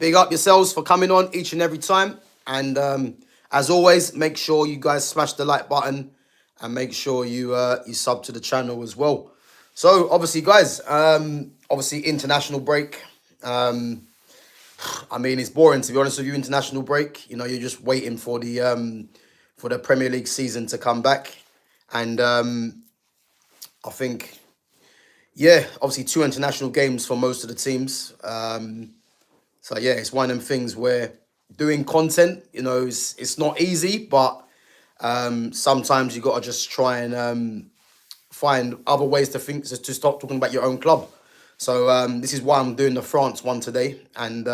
Big up yourselves for coming on each and every time. And as always, make sure you guys smash the like button and make sure you sub to the channel as well. So obviously, guys, obviously international break. Um, I mean, it's boring to be honest with you. International break. You know, you're just waiting for the Premier League season to come back, and I think yeah, obviously two international games for most of the teams. So yeah, it's one of them things where doing content, you know, it's not easy, but sometimes you gotta just try and find other ways to think to stop talking about your own club. So this is why I'm doing the France one today, and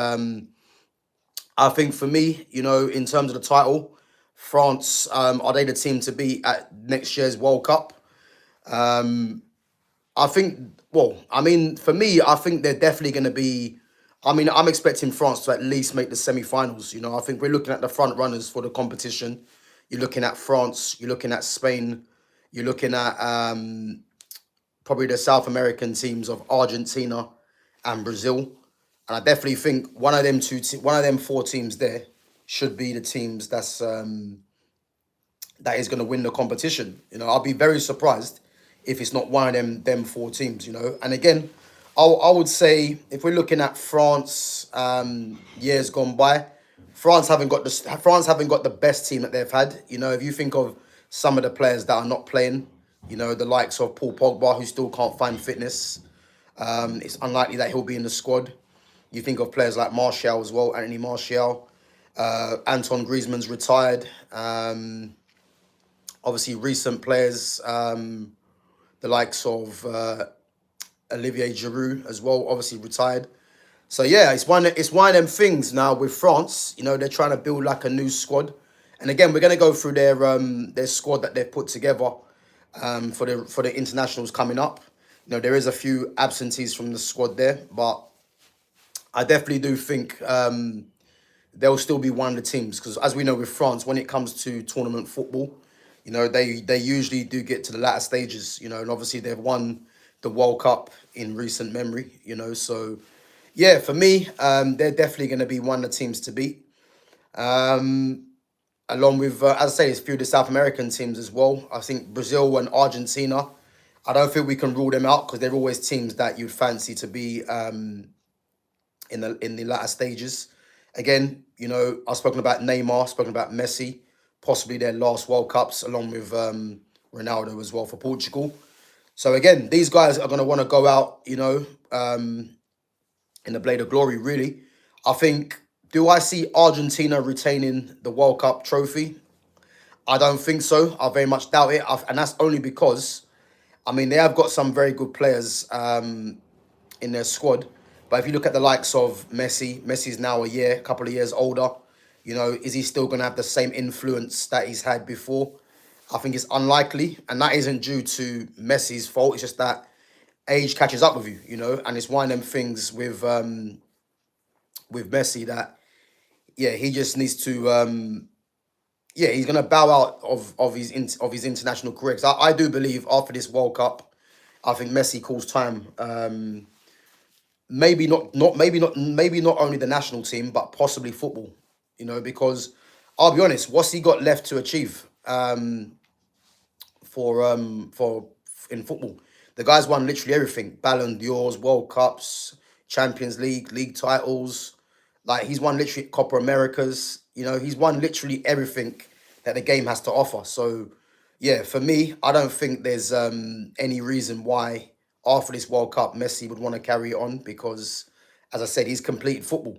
I think for me, you know, in terms of the title, France are they the team to beat at next year's World Cup? I think, well, I mean, for me, I think they're definitely going to be. I mean, I'm expecting France to at least make the semi-finals. You know, I think we're looking at the front runners for the competition. You're looking at France. You're looking at Spain. You're looking at probably the South American teams of Argentina and Brazil. And I definitely think one of them four teams there should be the teams that is going to win the competition. You know, I'll be very surprised if it's not one of them four teams. You know, and again, I would say if we're looking at France, years gone by, France haven't got the best team that they've had. You know, if you think of some of the players that are not playing, you know, the likes of Paul Pogba who still can't find fitness. It's unlikely that he'll be in the squad. You think of players like Martial as well, Anthony Martial. Anton Griezmann's retired. Obviously, recent players, the likes of Olivier Giroud as well, obviously retired. So yeah, it's one of them things now with France. You know, they're trying to build like a new squad, and again, we're gonna go through their squad that they've put together for the internationals coming up. You know, there is a few absentees from the squad there, but I definitely do think they'll still be one of the teams because, as we know with France, when it comes to tournament football, you know they usually do get to the latter stages. You know, and obviously they've won the World Cup in recent memory. You know, so yeah, for me, they're definitely going to be one of the teams to beat. Along with, as I say, it's a few of the South American teams as well. I think Brazil and Argentina. I don't think we can rule them out because they're always teams that you'd fancy to be in the latter stages. Again, you know, I've spoken about Neymar, spoken about Messi, possibly their last World Cups, along with Ronaldo as well for Portugal. So again, these guys are going to want to go out, you know, in the blade of glory. Really, I think. Do I see Argentina retaining the World Cup trophy? I don't think so. I very much doubt it, and that's only because I mean they have got some very good players in their squad. But if you look at the likes of Messi, Messi's now a couple of years older. You know, is he still going to have the same influence that he's had before? I think it's unlikely, and that isn't due to Messi's fault. It's just that age catches up with you, you know, and it's one of them things with Messi that yeah, he just needs to yeah, he's gonna bow out of his international career. 'Cause I do believe after this World Cup, I think Messi calls time. Maybe not only the national team, but possibly football. You know, because I'll be honest, what's he got left to achieve for in football? The guy's won literally everything: Ballon d'Ors, World Cups, Champions League, league titles. Like he's won literally Copa Americas. You know, he's won literally everything that the game has to offer. So yeah, for me, I don't think there's any reason why after this World Cup Messi would want to carry it on because, as I said, he's completed football.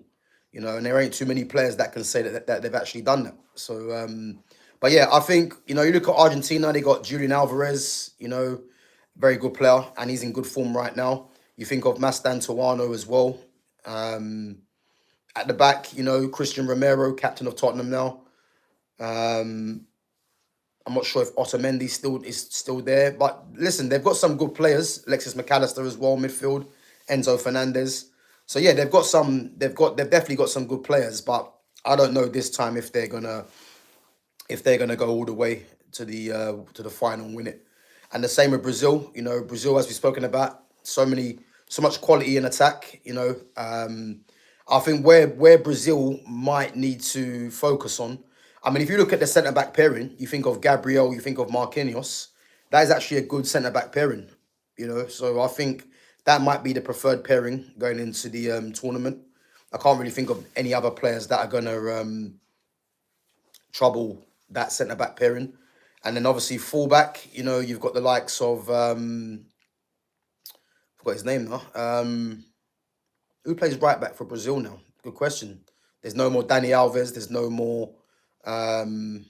You know, and there ain't too many players that can say that they've actually done that. So, but yeah, I think you know you look at Argentina, they got Julian Alvarez. You know, very good player, and he's in good form right now. You think of Mastantuano as well. At the back, you know, Christian Romero, captain of Tottenham now. I'm not sure if Otamendi still there, but listen, they've got some good players. Alexis McAllister as well, midfield. Enzo Fernandez. So yeah, they've definitely got some good players, but I don't know this time if they're gonna go all the way to the final and win it. And the same with Brazil. You know, Brazil, as we've spoken about, so much quality in attack. You know, I think where Brazil might need to focus on. I mean, if you look at the centre back pairing, you think of Gabriel, you think of Marquinhos. That is actually a good centre back pairing. So I think that might be the preferred pairing going into the tournament. I can't really think of any other players that are gonna trouble that centre back pairing. And then obviously fullback, you've got the likes of forgot his name now. Who plays right back for Brazil now? Good question. There's no more Dani Alves. There's no more. Um,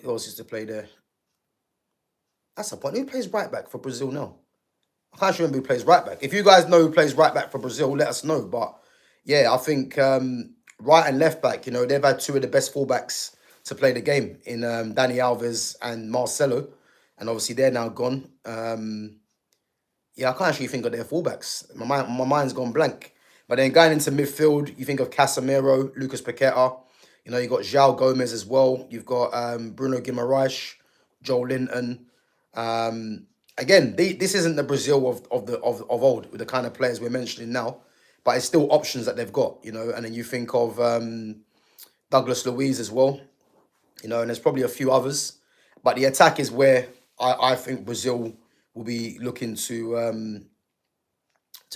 who else used to play there? That's the point. Who plays right back for Brazil now? I can't remember who plays right back. If you guys know who plays right back for Brazil, let us know. But yeah, I think right and left back, they've had two of the best fullbacks to play the game in Dani Alves and Marcelo. And obviously they're now gone. Yeah, I can't actually think of their fullbacks. My mind's gone blank. But then going into midfield, you think of Casemiro, Lucas Paqueta. You got João Gomez as well. You've got Bruno Guimaraes, Joel Linton. Again, this isn't the Brazil of old with the kind of players we're mentioning now, but it's still options that they've got. And then you think of Douglas Luiz as well. And there's probably a few others, but the attack is where I think Brazil will be looking to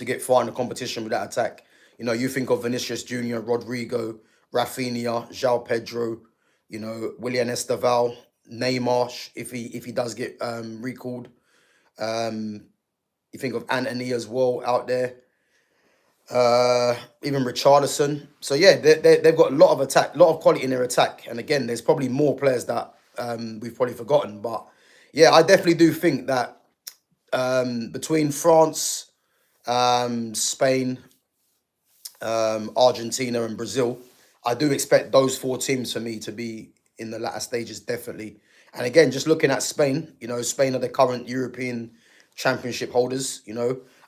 get far in the competition with that attack. You think of Vinicius Junior, Rodrigo, Rafinha, João Pedro, Willian Estaval, Neymar if he does get recalled. You think of Anthony as well out there. Even Richarlison. So yeah, they've got a lot of attack, a lot of quality in their attack. And again, there's probably more players that we've probably forgotten. But yeah, I definitely do think that between France, Spain, Argentina and Brazil, I do expect those four teams for me to be in the latter stages, definitely. And again, just looking at Spain, Spain are the current European Championship holders.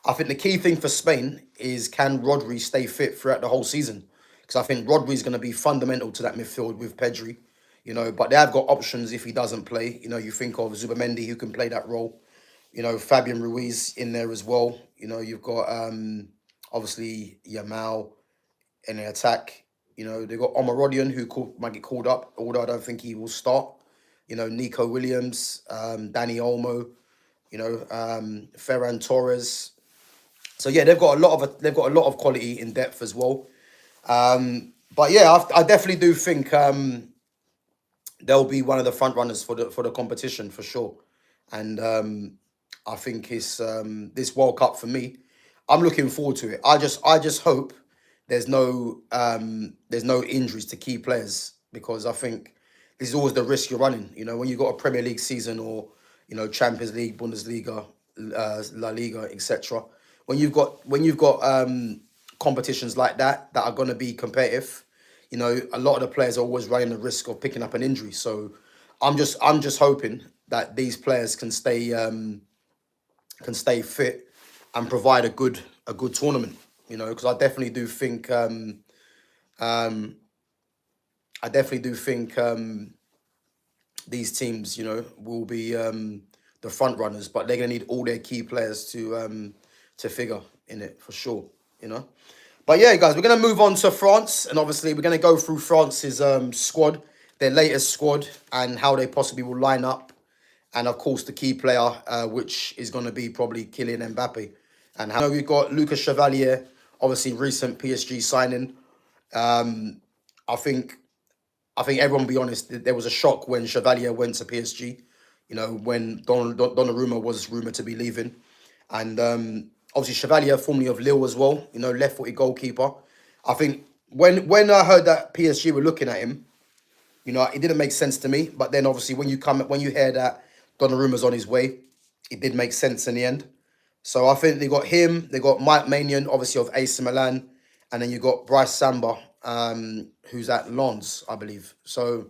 I think the key thing for Spain is, can Rodri stay fit throughout the whole season? Because I think Rodri is going to be fundamental to that midfield with Pedri. But they have got options if he doesn't play. You think of Zubamendi, who can play that role. Fabian Ruiz in there as well. You've got obviously Yamal in the attack. They've got Omarodian, who might get called up, although I don't think he will start. Nico Williams, Danny Olmo, Ferran Torres. So yeah, they've got a lot of quality in depth as well. But yeah, I definitely do think they'll be one of the front runners for the competition for sure. And I think it's this World Cup for me. I'm looking forward to it. I just hope there's no injuries to key players, because I think this is always the risk you're running. When you've got a Premier League season, or Champions League, Bundesliga, La Liga, etc. When you've got competitions like that are going to be competitive, a lot of the players are always running the risk of picking up an injury. So I'm just hoping that these players can stay fit and provide a good tournament. Because I definitely do think these teams, will be the front runners, but they're gonna need all their key players to figure in it for sure. But yeah, guys, we're gonna move on to France, and obviously we're gonna go through France's squad, their latest squad, and how they possibly will line up, and of course the key player, which is gonna be probably Kylian Mbappe. And how we've got Lucas Chevalier, obviously recent PSG signing. I think everyone will be honest, there was a shock when Chevalier went to PSG, when Donnarumma was rumoured to be leaving. And obviously Chevalier, formerly of Lille as well, left-footed goalkeeper. I think when I heard that PSG were looking at him, it didn't make sense to me. But then obviously when you hear that Donnarumma's on his way, it did make sense in the end. So I think they got him, they got Mike Maignan, obviously of AC Milan, and then you got Bryce Samba, who's at Lens, I believe. So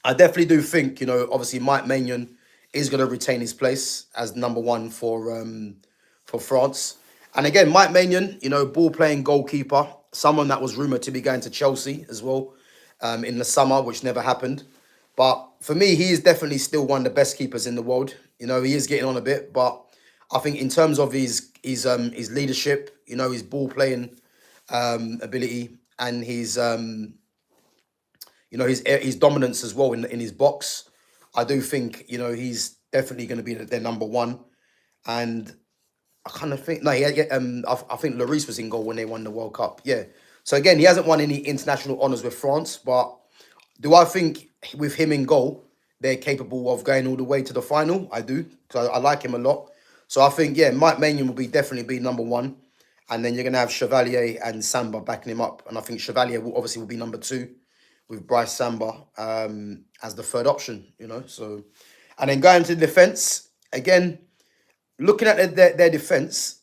I definitely do think, obviously Mike Maignan is going to retain his place as number one for France. And again, Mike Maignan, ball-playing goalkeeper, someone that was rumoured to be going to Chelsea as well in the summer, which never happened. But for me, he is definitely still one of the best keepers in the world. He is getting on a bit, but I think in terms of his leadership, his ball playing, ability and his dominance as well in his box. I do think he's definitely going to be their number one, and I kind of think no, I think Lloris was in goal when they won the World Cup. Yeah. So again, he hasn't won any international honours with France, but do I think with him in goal, they're capable of going all the way to the final? I do, because I like him a lot. So I think, yeah, Mike Maignan will definitely be number one. And then you're going to have Chevalier and Samba backing him up. And I think Chevalier will be number two with Bryce Samba as the third option. So, and then going to the defence, again, looking at their defence,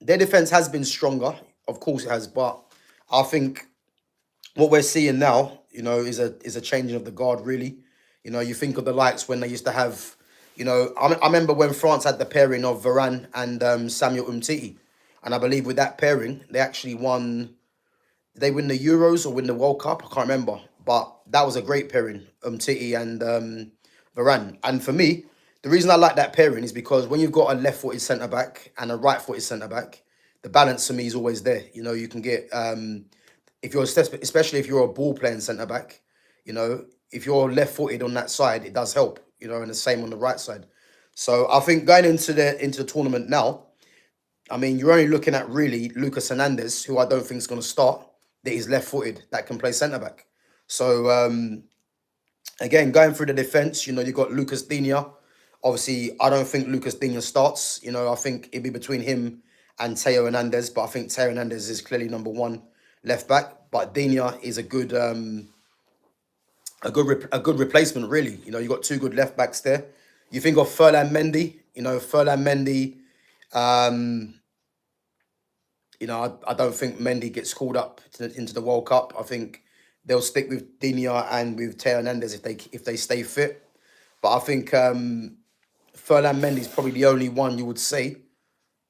their defence has been stronger. Of course it has. But I think what we're seeing now, is a changing of the guard, really. You think of the likes when they used to have, I remember when France had the pairing of Varane and Samuel Umtiti. And I believe with that pairing, they actually won, did they win the Euros or win the World Cup? I can't remember. But that was a great pairing, Umtiti and Varane. And for me, the reason I like that pairing is because when you've got a left-footed centre-back and a right-footed centre-back, the balance for me is always there. You can get if you're especially if you're a ball playing centre back, if you're left footed on that side, it does help. And the same on the right side. So I think going into the tournament now, I mean, you're only looking at really Lucas Hernandez, who I don't think is going to start. That is left footed, that can play centre back. So again, going through the defence, you've got Lucas Digne. Obviously, I don't think Lucas Digne starts. I think it'd be between him and Teo Hernandez, but I think Teo Hernandez is clearly number one left back. But Digne is a good replacement, really. You've got two good left backs there. You think of Ferland Mendy. Ferland Mendy. I don't think Mendy gets called up into the World Cup. I think they'll stick with Digne and with Teo Hernandez if they stay fit. But I think Ferland Mendy is probably the only one you would say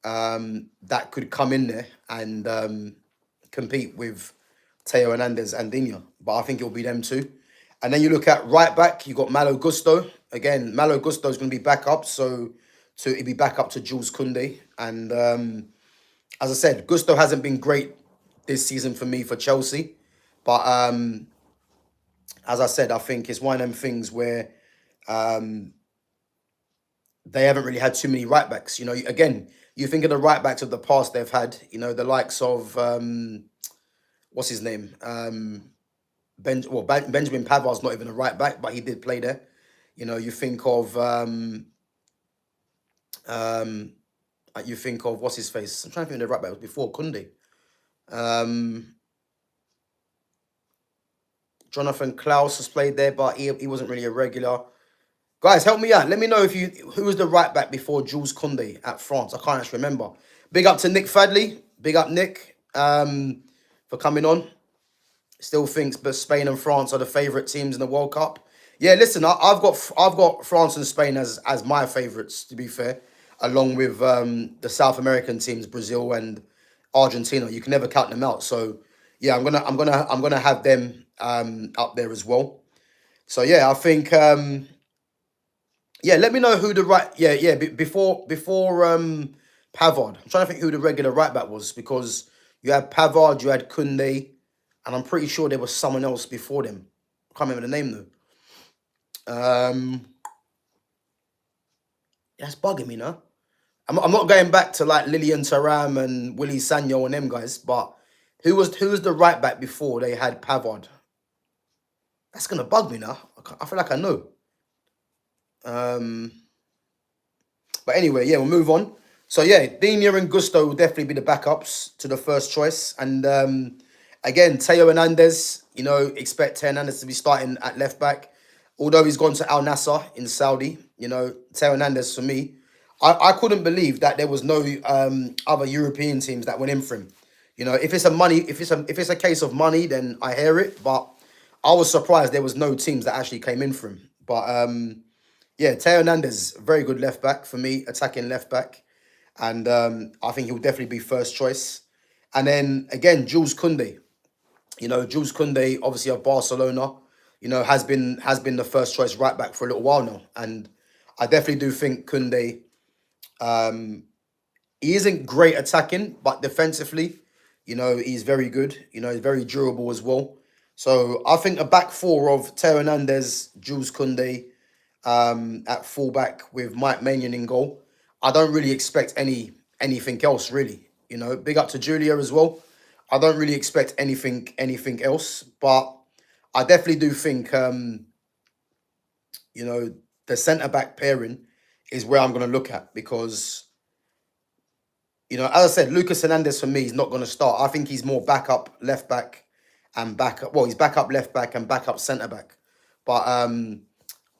that could come in there and compete with Teo Hernandez and Digne. But I think it'll be them two. And then you look at right back, you got Malo Gusto. Again, Malo Gusto is going to be back up, so it'll be back up to Jules Koundé. And as I said, Gusto hasn't been great this season for me for Chelsea. But as I said, I think it's one of them things where they haven't really had too many right backs. Again, you think of the right backs of the past they've had, the likes of, what's his name? Benjamin Pavard's not even a right back, but he did play there. You think of what's his face? I'm trying to think of the right back was before Koundé. Jonathan Klaus has played there, but he wasn't really a regular. Guys, help me out. Let me know who was the right back before Jules Koundé at France. I can't actually remember. Big up to Nick Fadley. Big up Nick for coming on. Still thinks but Spain and France are the favourite teams in the World Cup. Yeah, listen, I've got France and Spain as my favourites, to be fair, along with the South American teams, Brazil and Argentina. You can never count them out. So yeah, I'm gonna have them up there as well. So yeah, I think let me know who the right before Pavard. I'm trying to think who the regular right back was, because you had Pavard, you had Koundé, and I'm pretty sure there was someone else before them. I can't remember the name though. That's bugging me now. I'm not going back to like Lilian Thuram and Willy Sanyo and them guys, but who was the right back before they had Pavard? That's gonna bug me now. I feel like I know. But anyway, yeah, we'll move on. So yeah, Digne and Gusto will definitely be the backups to the first choice. And again, Teo Hernandez, expect Teo Hernandez to be starting at left back. Although he's gone to Al Nassr in Saudi, Teo Hernandez for me, I couldn't believe that there was no other European teams that went in for him. If it's a case of money, then I hear it. But I was surprised there was no teams that actually came in for him. But yeah, Teo Hernandez, very good left back for me, attacking left back. And I think he'll definitely be first choice. And then again, Jules Koundé. Jules Koundé, obviously of Barcelona, has been the first choice right back for a little while now. And I definitely do think Koundé, he isn't great attacking, but defensively, He's very good. He's very durable as well. So I think a back four of Teo Hernandez, Jules Koundé, at fullback with Mike Maignan in goal. I don't really expect anything else really. Big up to Julia as well. I don't really expect anything else, but I definitely do think you know the centre back pairing is where I'm going to look at because as I said, Lucas Hernandez for me is not going to start. I think he's more backup left back and backup. Well, he's backup left back and backup centre back, but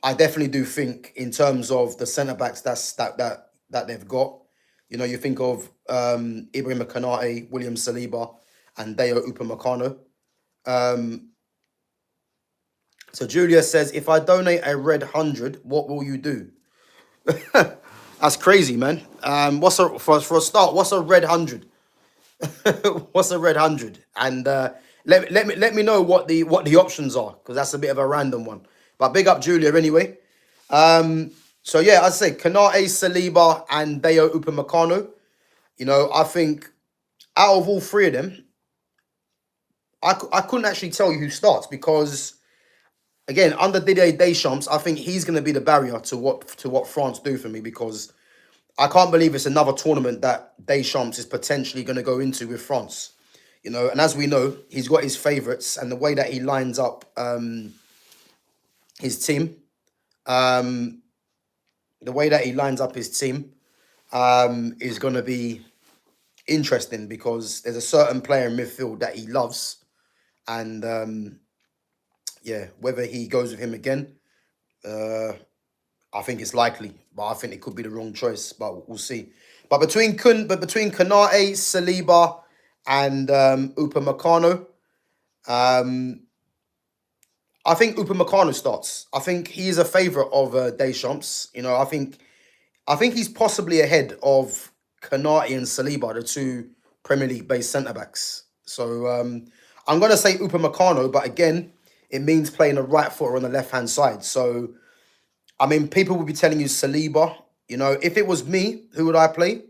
I definitely do think in terms of the centre backs that they've got. You think of Ibrahim Konate, William Saliba, and Deo Upamecano. Um, so Julia says, if I donate a red 100, what will you do? That's crazy, man. For a start? What's a red 100? What's a red 100? And let me know what the options are because that's a bit of a random one. But big up Julia anyway. So yeah, I'd say Konate, Saliba, and Deo Upamecano. I think out of all three of them, I couldn't actually tell you who starts because again, under Didier Deschamps, I think he's going to be the barrier to what France do for me because I can't believe it's another tournament that Deschamps is potentially going to go into with France. And as we know, he's got his favourites and the way that he lines up his team, is going to be interesting because there's a certain player in midfield that he loves, and whether he goes with him again, I think it's likely, but I think it could be the wrong choice. But we'll see. But between Konate, Saliba, and Upamecano, I think Upamecano starts. I think he is a favourite of Deschamps. I think he's possibly ahead of Konate and Saliba, the two Premier League based centre backs. So I'm gonna say Upamecano, but again, it means playing a right footer on the left hand side. So people will be telling you Saliba. If it was me, who would I play?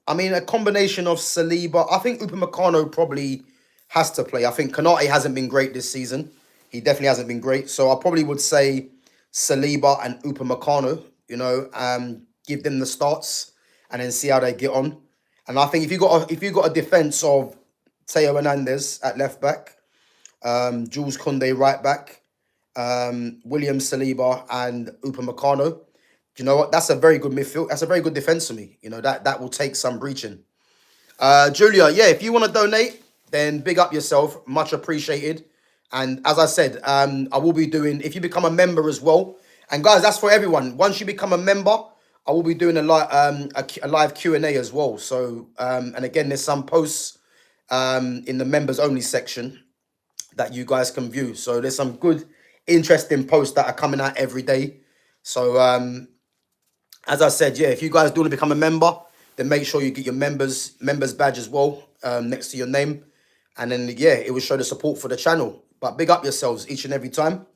A combination of Saliba. I think Upamecano probably has to play. I think Konate hasn't been great this season. He definitely hasn't been great. So I probably would say Saliba and Upamecano, give them the starts and then see how they get on. And I think if you got a defense of Teo Hernandez at left back, Jules Koundé right back, William Saliba and Upamecano. You know what? That's a very good midfield. That's a very good defense for me. That will take some breaching. Julia, yeah, if you want to donate, then big up yourself. Much appreciated. And as I said, I will be doing, if you become a member as well, and guys, that's for everyone. Once you become a member, I will be doing a live Q&A as well. So, and again, there's some posts in the members only section that you guys can view. So there's some good, interesting posts that are coming out every day. So, as I said, yeah, if you guys do want to become a member, then make sure you get your members badge as well next to your name. And then, yeah, it will show the support for the channel. But big up yourselves each and every time.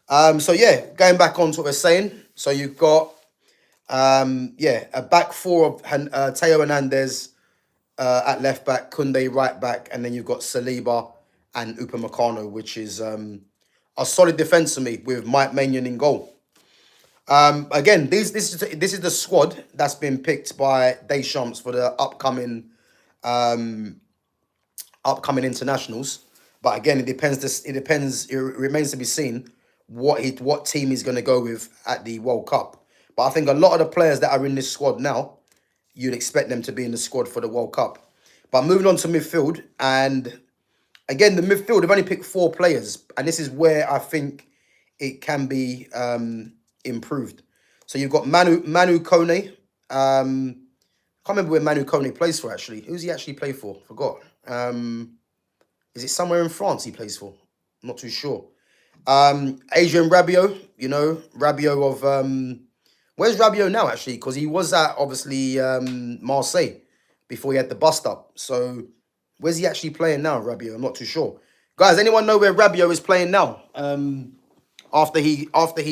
So, yeah, going back on to what we're saying. So you've got, a back four of Teo Hernandez at left back, Koundé right back, and then you've got Saliba and Upamecano, which is a solid defence for me with Mike Maignan in goal. Again, this is the squad that's been picked by Deschamps for the upcoming internationals. But again, it depends. It remains to be seen what team he's going to go with at the World Cup. But I think a lot of the players that are in this squad now, you'd expect them to be in the squad for the World Cup. But moving on to midfield, and again, the midfield, they've only picked 4 players, and this is where I think it can be improved. So you've got Manu Kone. Can't remember where Manu Kone plays for actually. Who's he actually play for? Forgot. Is it somewhere in France he plays for? I'm not too sure. Adrien Rabiot, Rabiot of where's Rabiot now actually? Because he was at obviously Marseille before he had the bust up. So where's he actually playing now, Rabiot? I'm not too sure. Guys, anyone know where Rabiot is playing now? After he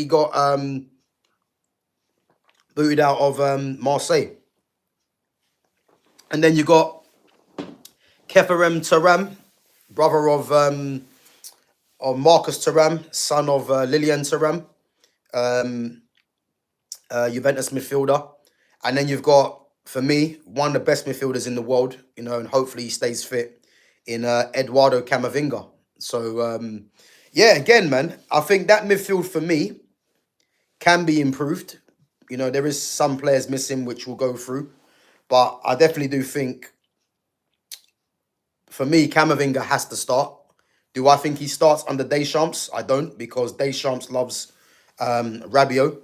got booted out of Marseille. And then you got Keferem Thuram, brother of Marcus Thuram, son of Lilian Thuram, Juventus midfielder. And then you've got, for me, one of the best midfielders in the world, you know, and hopefully he stays fit, in Eduardo Camavinga. So, yeah, again, man, I think that midfield for me can be improved. You know, there is some players missing, which we'll go through. But I definitely do think, for me, Camavinga has to start. Do I think he starts under Deschamps? I don't, because Deschamps loves Rabiot.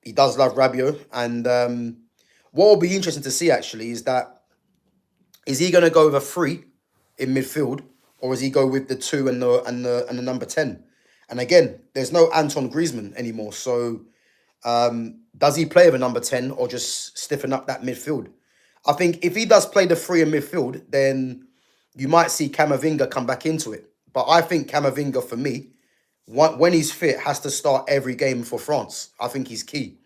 He does love Rabiot. And what will be interesting to see, actually, is that, is he going to go with a three in midfield, or is he go with the two and the number 10? And again, there's no Anton Griezmann anymore. So does he play with a number 10 or just stiffen up that midfield? I think if he does play the three in midfield, then you might see Camavinga come back into it. But I think Camavinga, for me, when he's fit, has to start every game for France. I think he's key.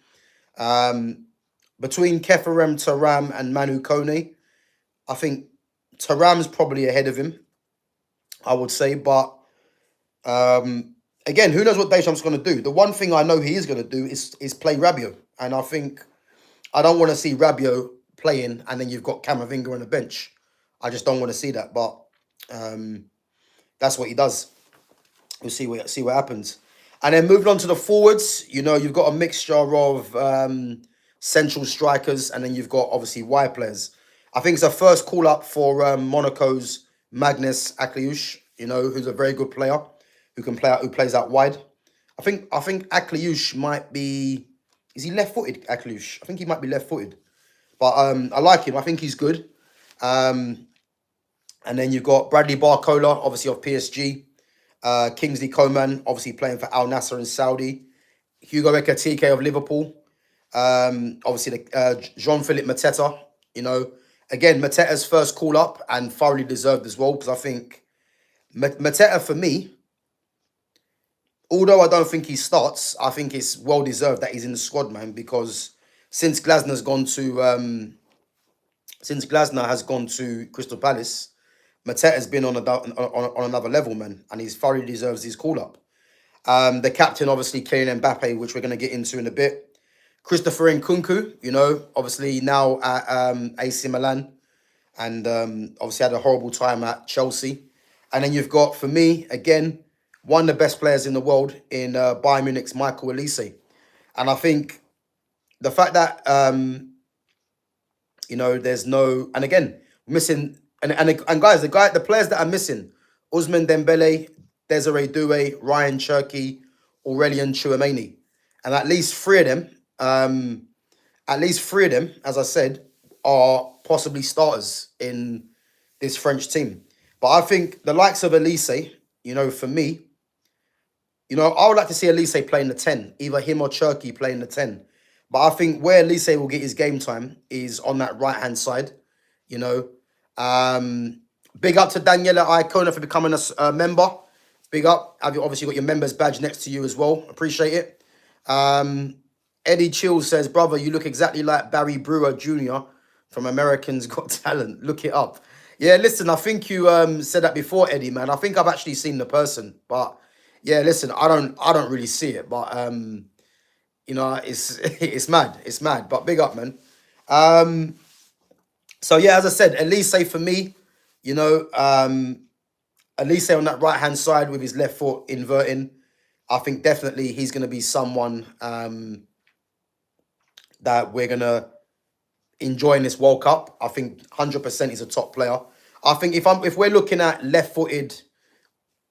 Between Keferem Thuram and Manu Kone, I think Thuram's probably ahead of him, I would say. But again, who knows what Deschamps going to do? The one thing I know he is going to do is play Rabiot. And I think I don't want to see Rabiot playing and then you've got Camavinga on the bench. I just don't want to see that. But that's what he does. We'll see what happens. And then moving on to the forwards, you know, you've got a mixture of central strikers, and then you've got obviously wide players. I think it's a first call up for Monaco's Magnus Akliouche, you know, who's a very good player who can play out, who plays out wide. I think Akliouche might be, is he left-footed, Akliouche? I think he might be left-footed. But I like him. I think he's good. And then you've got Bradley Barcola, obviously of PSG. Kingsley Coman, obviously playing for Al Nassr in Saudi. Hugo Ekitike of Liverpool. Obviously, Jean-Philippe Mateta. You know, again, Mateta's first call up and thoroughly deserved as well, because I think Mateta, for me, although I don't think he starts, I think it's well deserved that he's in the squad, man, because since Glasner has gone to Crystal Palace, Mateta has been on another level, man, and he's thoroughly deserves his call up. The captain, obviously, Kylian Mbappe, which we're going to get into in a bit. Christopher Nkunku, you know, obviously now at AC Milan, and obviously had a horrible time at Chelsea. And then you've got, for me, again, one of the best players in the world in Bayern Munich's Michael Olise. And I think the fact that, you know, there's no, and again, missing, and guys, the players that are missing, Ousmane Dembele, Desiree Doué, Ryan Cherki, Aurelien Chouameni. And at least three of them, as I said, are possibly starters in this French team. But I think the likes of Olise, you know, for me, you know, I would like to see Olise playing the 10, either him or Cherki playing the 10. But I think where Olise will get his game time is on that right-hand side, you know. Big up to Daniela Iacona for becoming a member. Big up. Have you obviously got your members badge next to you as well. Appreciate it. Eddie Chill says, brother, you look exactly like Barry Brewer Jr. from Americans Got Talent. Look it up. Yeah, listen, I think you said that before, Eddie, man. I think I've actually seen the person. But yeah, listen, I don't really see it. But you know, it's mad. It's mad. But big up, man. So yeah, as I said, Olise for me, you know, Olise on that right-hand side with his left foot inverting, I think definitely he's going to be someone that we're going to enjoy in this World Cup. I think 100% he's a top player. I think if we're looking at left-footed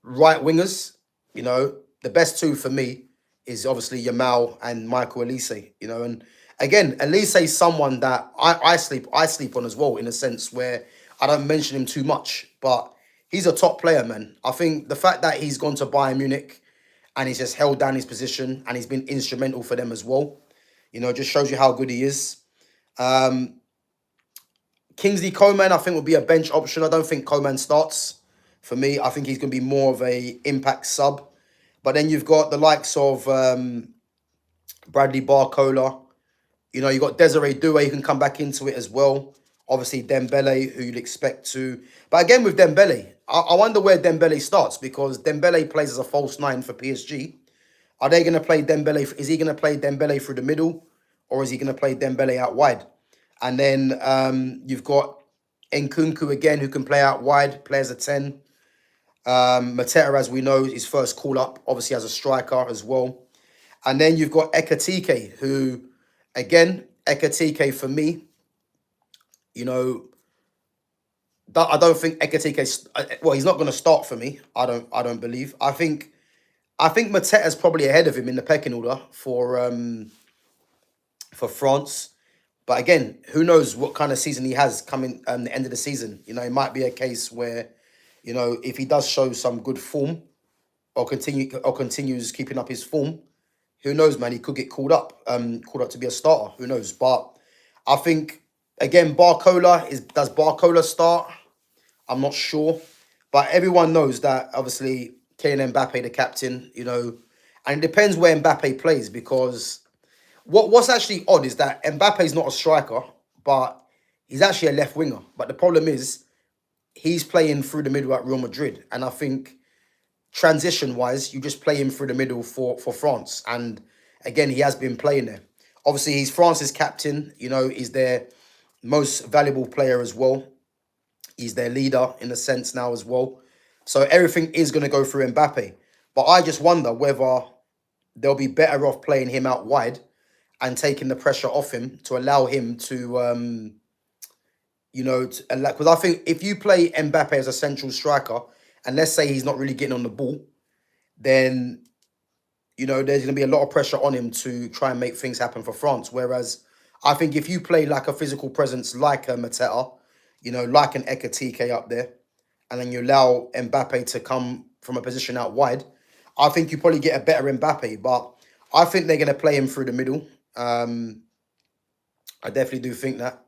right wingers, you know, the best two for me is obviously Yamal and Michael Olise, you know. And again, Olise is someone that I sleep on as well, in a sense where I don't mention him too much, but he's a top player, man. I think the fact that he's gone to Bayern Munich and he's just held down his position and he's been instrumental for them as well, you know, just shows you how good he is. Kingsley Coman, I think, will be a bench option. I don't think Coman starts. For me, I think he's going to be more of a impact sub. But then you've got the likes of Bradley Barcola. You know, you've got Desiree Doué who can come back into it as well. Obviously, Dembele, who you'd expect to. But again, with Dembele, I wonder where Dembele starts because Dembele plays as a false nine for PSG. Are they going to play Dembele? Is he going to play Dembele through the middle, or is he going to play Dembele out wide? And then you've got Nkunku again, who can play out wide, play as a 10. Mateta, as we know, his first call up, obviously as a striker as well. And then you've got Ekatike, who, again, Ekatike for me, you know, I don't think Ekatike. Well, he's not going to start for me. I don't believe. I think Mateta's probably ahead of him in the pecking order for France. But again, who knows what kind of season he has coming the end of the season. It might be a case where, if he does show some good form or continues keeping up his form, who knows, man, he could get called up to be a starter. Who knows? But I think again, does Barcola start? I'm not sure. But everyone knows that obviously Kylian Mbappe, the captain, and it depends where Mbappe plays because what's actually odd is that Mbappe is not a striker, but he's actually a left winger. But the problem is he's playing through the middle at Real Madrid, and I think transition wise, you just play him through the middle for France. And again, he has been playing there. Obviously, he's France's captain. He's their most valuable player as well. He's their leader in a sense now as well. So everything is going to go through Mbappe. But I just wonder whether they'll be better off playing him out wide and taking the pressure off him to allow him to, because I think if you play Mbappe as a central striker, and let's say he's not really getting on the ball, then, there's going to be a lot of pressure on him to try and make things happen for France. Whereas I think if you play like a physical presence like a Mateta, like an Ekatike up there, and then you allow Mbappe to come from a position out wide, I think you probably get a better Mbappe. But I think they're going to play him through the middle. I definitely do think that.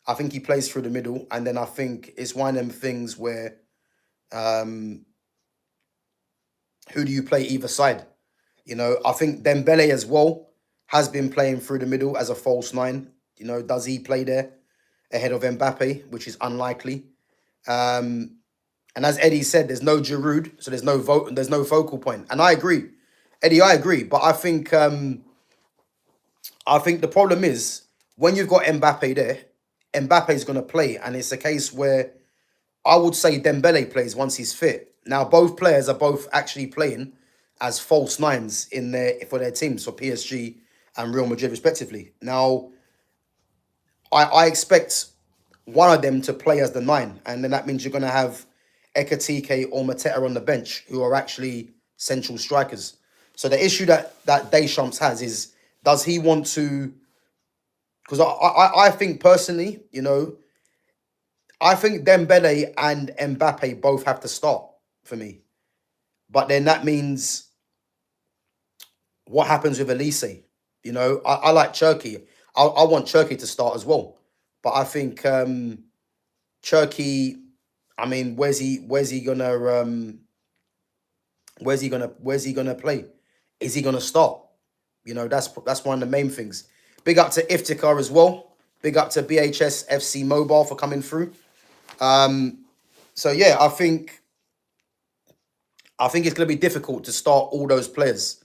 I think he plays through the middle, and then I think it's one of them things where who do you play either side? I think Dembele as well has been playing through the middle as a false nine. Does he play there ahead of Mbappe, which is unlikely? And as Eddie said, there's no Giroud, so there's no focal point. And I agree, Eddie, I agree. But I think the problem is when you've got Mbappe there, Mbappe is going to play, and it's a case where I would say Dembele plays once he's fit. Now, both players are both actually playing as false nines for their teams, for PSG and Real Madrid, respectively. Now, I expect one of them to play as the 9, and then that means you're going to have Ekatike or Mateta on the bench, who are actually central strikers. So the issue that Deschamps has is, does he want to? Because I think personally, I think Dembele and Mbappe both have to start for me. But then that means what happens with Elise? I like Turkey. I want Turkey to start as well. But I think Turkey, I mean, where's he gonna play? Is he gonna start? That's one of the main things. Big up to Iftikhar as well. Big up to BHS FC Mobile for coming through. So yeah, I think it's gonna be difficult to start all those players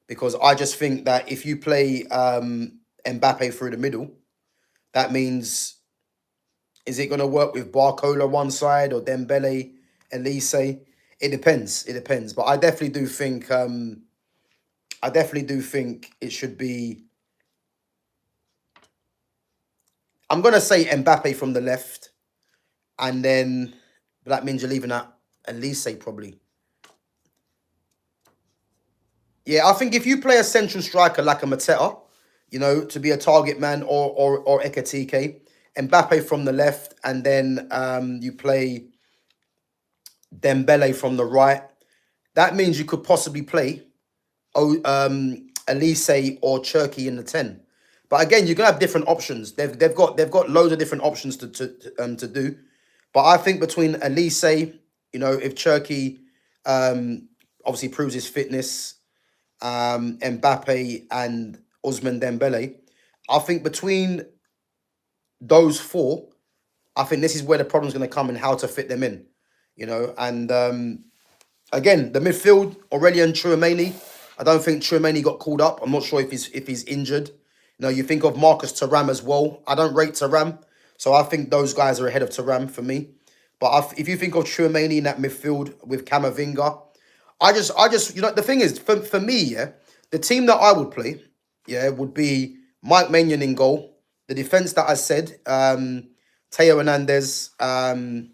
because I just think that if you play Mbappe through the middle, that means, is it gonna work with Barcola one side or Dembele, Elise? It depends. It depends. But I definitely do think it should be. I'm gonna say Mbappe from the left, and then that means you're leaving out Elise probably. Yeah, I think if you play a central striker like a Mateta, to be a target man or Ekatike, Mbappe from the left, and then you play Dembele from the right. That means you could possibly play Elise or Cherki in the 10. But again, you're gonna have different options. They've got loads of different options to do. But I think between Elise, if Cherki obviously proves his fitness, Mbappe and Ousmane Dembele, I think between those four, I think this is where the problem's going to come in how to fit them in, you know. And again, the midfield, Aurelian Tchouameni. I don't think Tchouameni got called up. I'm not sure if he's injured. You know, you think of Marcus Thuram as well. I don't rate Thuram, so I think those guys are ahead of Thuram for me. But if you think of Tchouameni in that midfield with Camavinga, I just, you know, the thing is, for me, yeah, the team that I would play, yeah, would be Mike Maignan in goal. The defense that I said, Teo Hernandez, Kunde,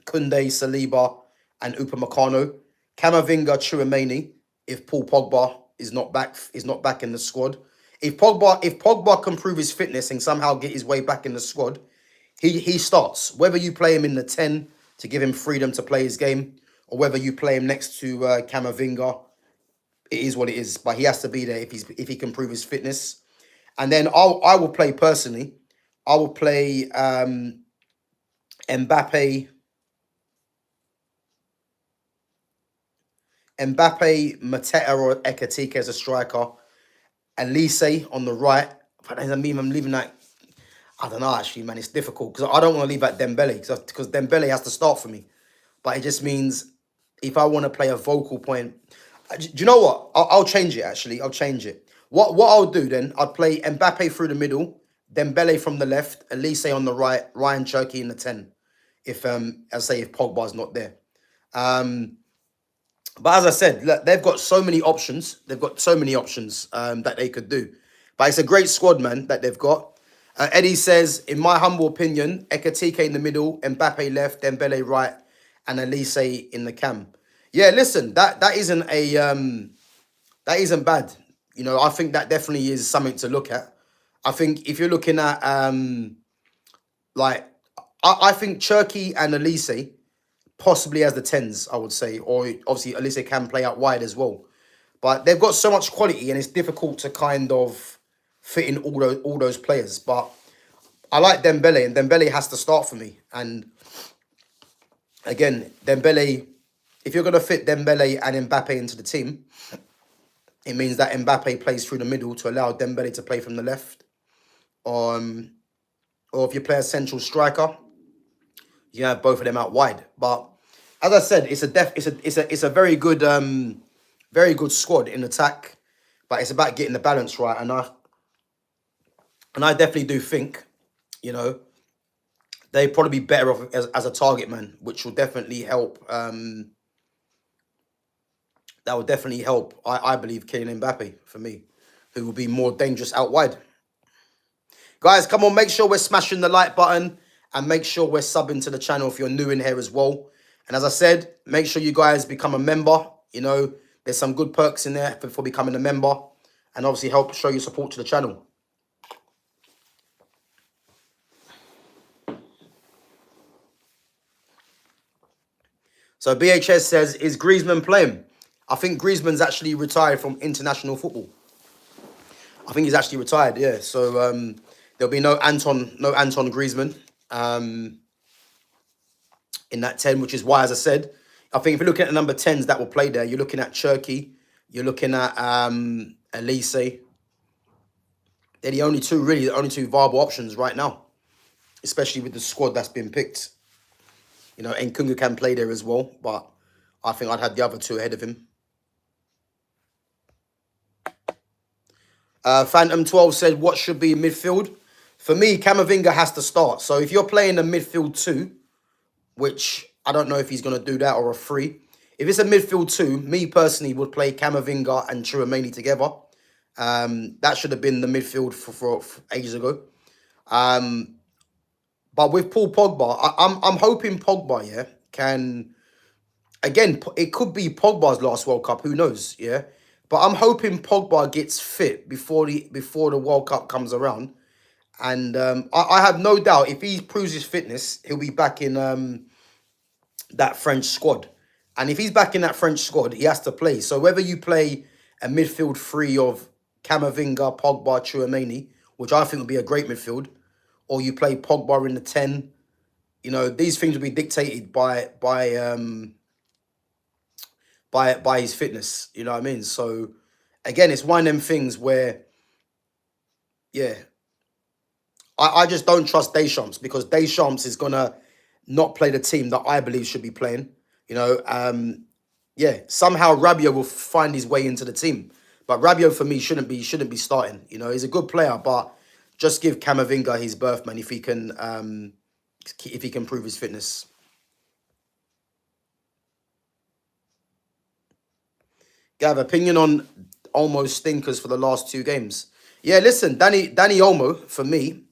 Saliba, and Upamecano. Camavinga, Tchouameni. If Paul Pogba is not back in the squad. If Pogba can prove his fitness and somehow get his way back in the squad, he starts. Whether you play him in the 10 to give him freedom to play his game, or whether you play him next to Camavinga, it is what it is. But he has to be there if he can prove his fitness. And then I will play personally. I will play Mbappe, Mateta, or Ekatike as a striker, and Lise on the right. But I'm leaving that. I don't know, actually, man. It's difficult because I don't want to leave out Dembele because Dembele has to start for me. But it just means if I want to play a vocal point, do you know what? I'll change it, actually. I'll change it. What I'll do then, I'd play Mbappe through the middle, Dembele from the left, Elise on the right, Ryan Cherky in the 10. If if Pogba's not there. But as I said, look, they've got so many options. They've got so many options that they could do. But it's a great squad, man, that they've got. Eddie says, in my humble opinion, Ekatike in the middle, Mbappe left, Dembele right, and Elise in the cam. Yeah, listen, that isn't bad. You know, I think that definitely is something to look at. I think if you're looking at like I think Cherky and Elise possibly as the 10s, I would say, or obviously Elise can play out wide as well. But they've got so much quality, and it's difficult to kind of fit in all those players. But I like Dembele, and Dembele has to start for me. And again, Dembele, if you're going to fit Dembele and Mbappe into the team, it means that Mbappe plays through the middle to allow Dembele to play from the left. Or if you play a central striker, you have both of them out wide. But as I said, it's a very good squad in attack. But it's about getting the balance right, and I definitely do think, you know, they'd probably be better off as a target man, which will definitely help. That would definitely help. I believe Kylian Mbappe for me, who will be more dangerous out wide. Guys, come on, make sure we're smashing the like button and make sure we're subbing to the channel if you're new in here as well. And as I said, make sure you guys become a member. You know, there's some good perks in there for becoming a member, and obviously help show your support to the channel. So BHS says, is Griezmann playing? I think Griezmann's actually retired from international football. I think he's actually retired, yeah. So there'll be no Anton Griezmann in that 10, which is why, as I said, I think if you're looking at the number 10s that will play there, you're looking at Cherky, you're looking at Elise. They're the only two viable options right now, especially with the squad that's been picked. You know, Nkunku can play there as well, but I think I'd have the other two ahead of him. Phantom 12 said, what should be midfield? For me, Camavinga has to start. So if you're playing a midfield 2, which I don't know if he's going to do that, or a 3. If it's a midfield 2, me personally would play Camavinga and Tchouameni together. That should have been the midfield for ages ago. But with Paul Pogba, I'm hoping Pogba, yeah, can... Again, it could be Pogba's last World Cup. Who knows, yeah? But I'm hoping Pogba gets fit before the World Cup comes around. And I have no doubt if he proves his fitness, he'll be back in that French squad. And if he's back in that French squad, he has to play. So whether you play a midfield 3 of Camavinga, Pogba, Tchouameni, which I think would be a great midfield, or you play Pogba in the 10, you know, these things will be dictated by his fitness. You know what I mean? So again, it's one of them things where, yeah, I just don't trust Deschamps because Deschamps is gonna not play the team that I believe should be playing. You know, yeah, somehow Rabiot will find his way into the team. But Rabiot for me shouldn't be starting. You know, he's a good player, but just give Camavinga his berth, man, if he can prove his fitness. Gav, opinion on Olmo stinkers for the last two games. Yeah, listen, Danny Olmo, for me,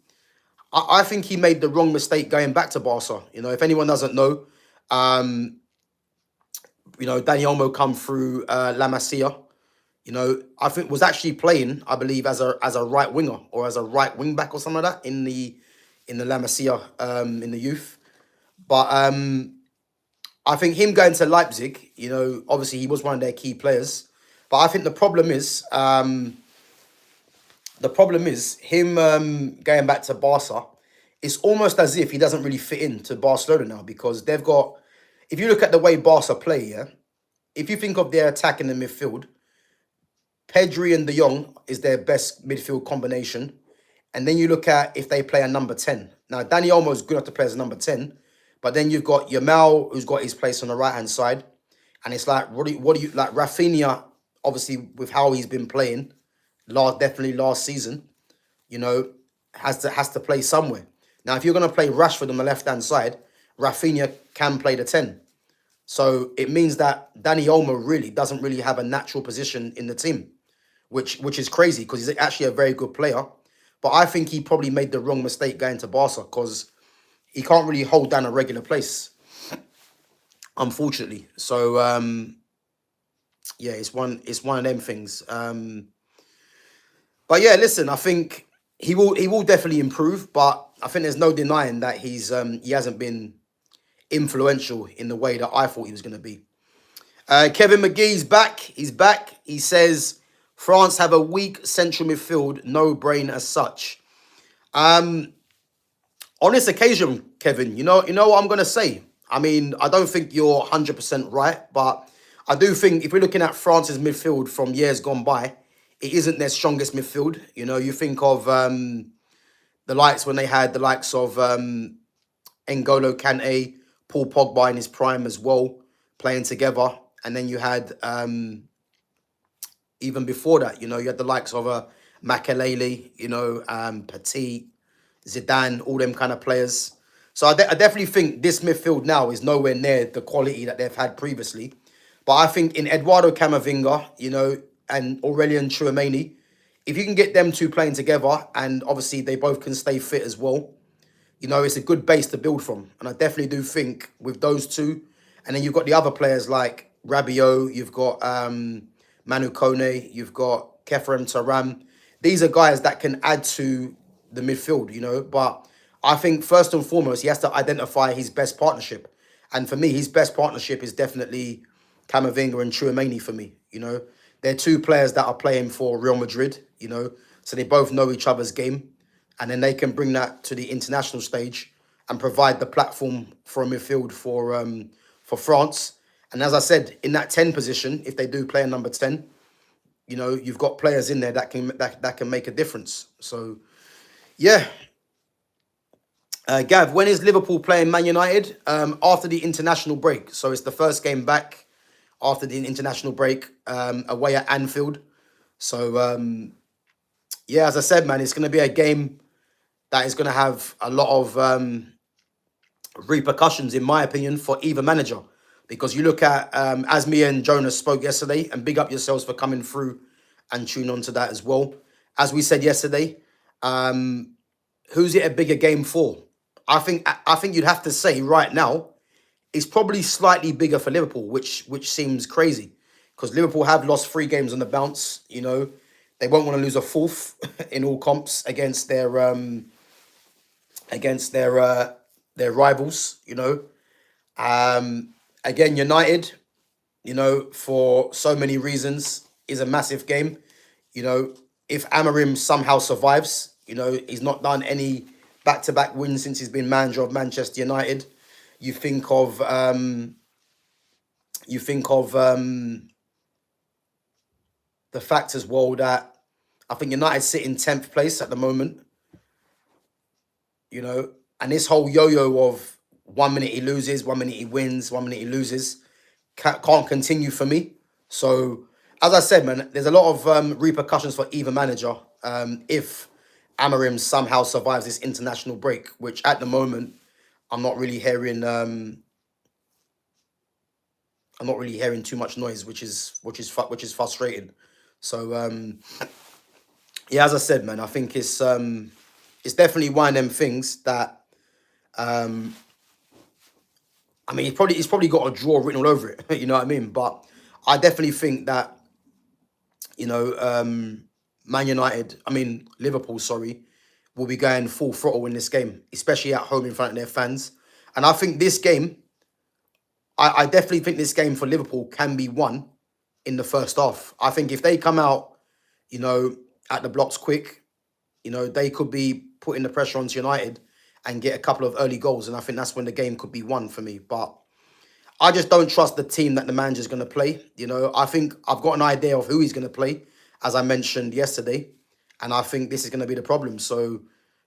I think he made the wrong mistake going back to Barca. You know, if anyone doesn't know, um, Danny Olmo come through La Masia. You know, I think was actually playing, I believe, as a right winger or as a right wing back or something like that in the La Masia in the youth. But I think him going to Leipzig, you know, obviously he was one of their key players. But I think the problem is him going back to Barca. It's almost as if he doesn't really fit into Barcelona now because they've got. If you look at the way Barca play, yeah, if you think of their attack in the midfield, Pedri and De Jong is their best midfield combination. And then you look at if they play a number 10. Now, Danny Olmo is good enough to play as a number 10. But then you've got Yamal, who's got his place on the right-hand side. And it's like, what do you like? Rafinha, obviously, with how he's been playing, definitely last season, you know, has to play somewhere. Now, if you're going to play Rashford on the left-hand side, Rafinha can play the 10. So it means that Danny Olmo really doesn't really have a natural position in the team, which is crazy because he's actually a very good player. But I think he probably made the wrong mistake going to Barca because he can't really hold down a regular place, unfortunately. So yeah, it's one of them things. But yeah, listen, I think he will definitely improve, but I think there's no denying that he hasn't been influential in the way that I thought he was going to be. Kevin McGee's back. He's back. He says France have a weak central midfield, no brain as such. On this occasion, Kevin, you know what I'm gonna say. I mean, I don't think you're 100% right, but I do think if we're looking at France's midfield from years gone by, it isn't their strongest midfield. You know, you think of the likes when they had the likes of N'Golo Kante, Paul Pogba in his prime as well, playing together, and then you had even before that, you know, you had the likes of Makelele, you know, Petit, Zidane, all them kind of players. So I definitely think this midfield now is nowhere near the quality that they've had previously. But I think in Eduardo Camavinga, you know, and Aurelien Tchouameni, if you can get them two playing together, and obviously they both can stay fit as well, you know, it's a good base to build from. And I definitely do think with those two, and then you've got the other players like Rabiot, you've got Manu Kone, you've got Kefrem Taram. These are guys that can add to the midfield, you know. But I think first and foremost, he has to identify his best partnership. And for me, his best partnership is definitely Camavinga and Tchouameni for me, you know. They're two players that are playing for Real Madrid, you know. So they both know each other's game. And then they can bring that to the international stage and provide the platform for a midfield for France. And as I said, in that 10 position, if they do play a number 10, you know, you've got players in there that can make a difference. So, yeah. Gav, when is Liverpool playing Man United? After the international break. So it's the first game back after the international break away at Anfield. So, yeah, as I said, man, it's going to be a game that is going to have a lot of repercussions, in my opinion, for either manager. Because you look at, as me and Jonas spoke yesterday, and big up yourselves for coming through and tune on to that as well. As we said yesterday, who's it a bigger game for? I think you'd have to say right now, it's probably slightly bigger for Liverpool, which seems crazy. Because Liverpool have lost 3 games on the bounce, you know. They won't want to lose a fourth in all comps against their rivals, you know. Again, United, you know, for so many reasons, is a massive game. You know, if Amarim somehow survives, you know, he's not done any back-to-back wins since he's been manager of Manchester United. You think of the fact as well that I think United sit in 10th place at the moment. you know, and this whole yo-yo of 1 minute he loses, 1 minute he wins, 1 minute he loses, can't continue for me. So, as I said, man, there's a lot of repercussions for either manager if Amorim somehow survives this international break, which at the moment I'm not really hearing. I'm not really hearing too much noise, which is frustrating. So yeah, as I said, man, I think it's definitely one of them things that I mean, he's probably got a draw written all over it. You know what I mean? But I definitely think that you know Man United, I mean Liverpool, sorry, will be going full throttle in this game, especially at home in front of their fans. And I think this game, I definitely think this game for Liverpool can be won in the first half. I think if they come out, you know, at the blocks quick, you know, they could be putting the pressure onto United and get a couple of early goals. And I think that's when the game could be won for me. But I just don't trust the team that the manager's going to play. You know, I think I've got an idea of who he's going to play, as I mentioned yesterday. And I think this is going to be the problem. So,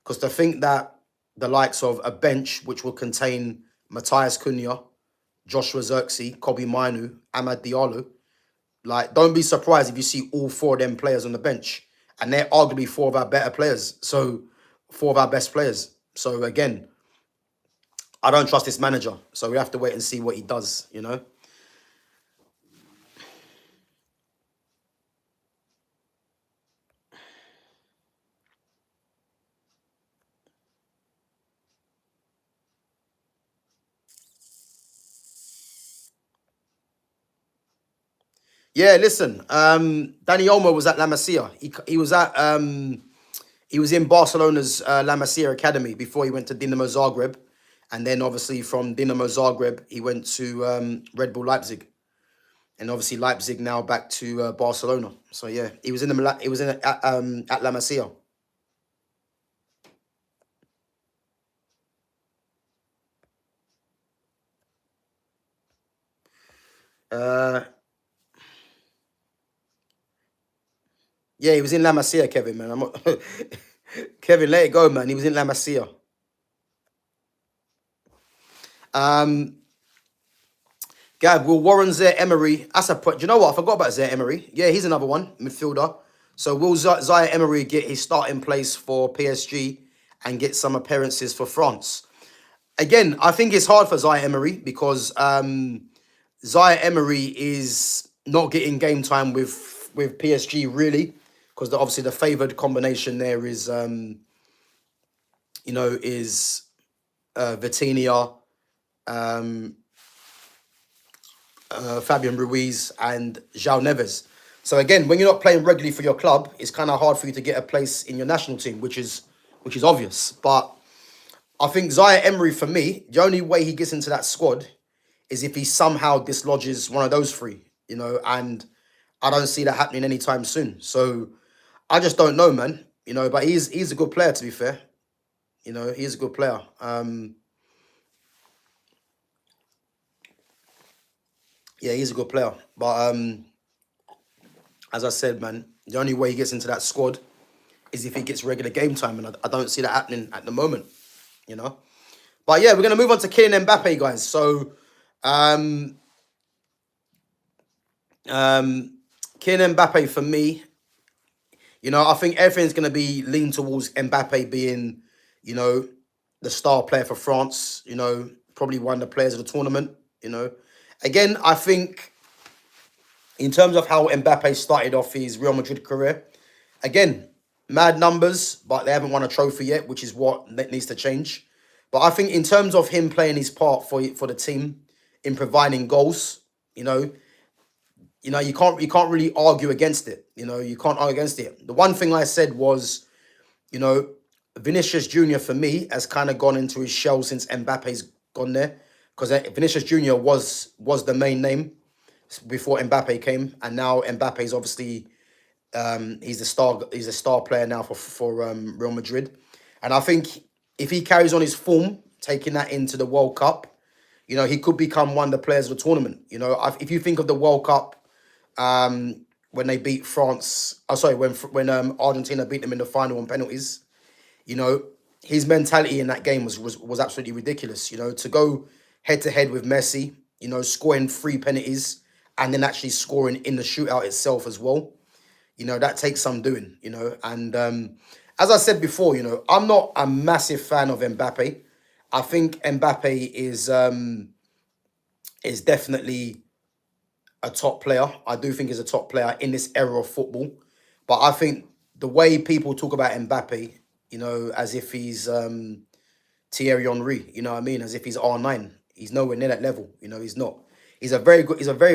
because to think that the likes of a bench, which will contain Matthias Cunha, Joshua Zirkzee, Kobe Mainu, Ahmad Diallo, like, don't be surprised if you see all four of them players on the bench. And they're arguably four of our better players. So, four of our best players. So, again, I don't trust this manager. So, we have to wait and see what he does, you know. Yeah, listen. Danny Olmo was at La Masia. He was in Barcelona's La Masia academy before he went to Dinamo Zagreb, and then obviously from Dinamo Zagreb he went to Red Bull Leipzig, and obviously Leipzig now back to Barcelona. So yeah, he was in at La Masia. Uh, yeah, he was in La Masia, Kevin. Man, I'm not Kevin. Let it go, man. He was in La Masia. Um, Gav, will Warren Zaire Emery? That's a point. Do you know what? I forgot about Zaire Emery. Yeah, he's another one, midfielder. So will Zaire Emery get his starting place for PSG and get some appearances for France? Again, I think it's hard for Zaire Emery because Zaire Emery is not getting game time with PSG really, because obviously the favoured combination there is is Vitinha, Fabian Ruiz, and João Neves. So again, when you're not playing regularly for your club, it's kind of hard for you to get a place in your national team, which is obvious. But I think Zaire Emery, for me, the only way he gets into that squad is if he somehow dislodges one of those three, you know, and I don't see that happening anytime soon. So I just don't know, man. You know, but he's a good player, to be fair. You know, he's a good player. Yeah, he's a good player. But as I said, man, the only way he gets into that squad is if he gets regular game time, and I don't see that happening at the moment, you know. But yeah, we're gonna move on to Kylian Mbappe, guys. So, Kylian Mbappe for me, you know, I think everything's gonna be lean towards Mbappe being, you know, the star player for France. You know, probably one of the players of the tournament. You know, again, I think in terms of how Mbappe started off his Real Madrid career, again, mad numbers, but they haven't won a trophy yet, which is what needs to change. But I think in terms of him playing his part for the team in providing goals, you know, you can't really argue against it. You know, you can't argue against it. The one thing I said was, you know, Vinicius Junior for me has kind of gone into his shell since Mbappe's gone there, because Vinicius Junior was the main name before Mbappe came, and now Mbappe's obviously he's a star player now for Real Madrid, and I think if he carries on his form, taking that into the World Cup, you know, he could become one of the players of the tournament. You know, if you think of the World Cup, when they beat France, oh sorry, when Argentina beat them in the final on penalties, you know, his mentality in that game was absolutely ridiculous. You know, to go head to head with Messi, you know, scoring 3 penalties and then actually scoring in the shootout itself as well. You know, that takes some doing. You know, and as I said before, you know, I'm not a massive fan of Mbappe. I think Mbappe is definitely a top player. I do think he's a top player in this era of football. But I think the way people talk about Mbappe, you know, as if he's Thierry Henry, you know what I mean? As if he's R9. He's nowhere near that level. You know, he's not. He's a very,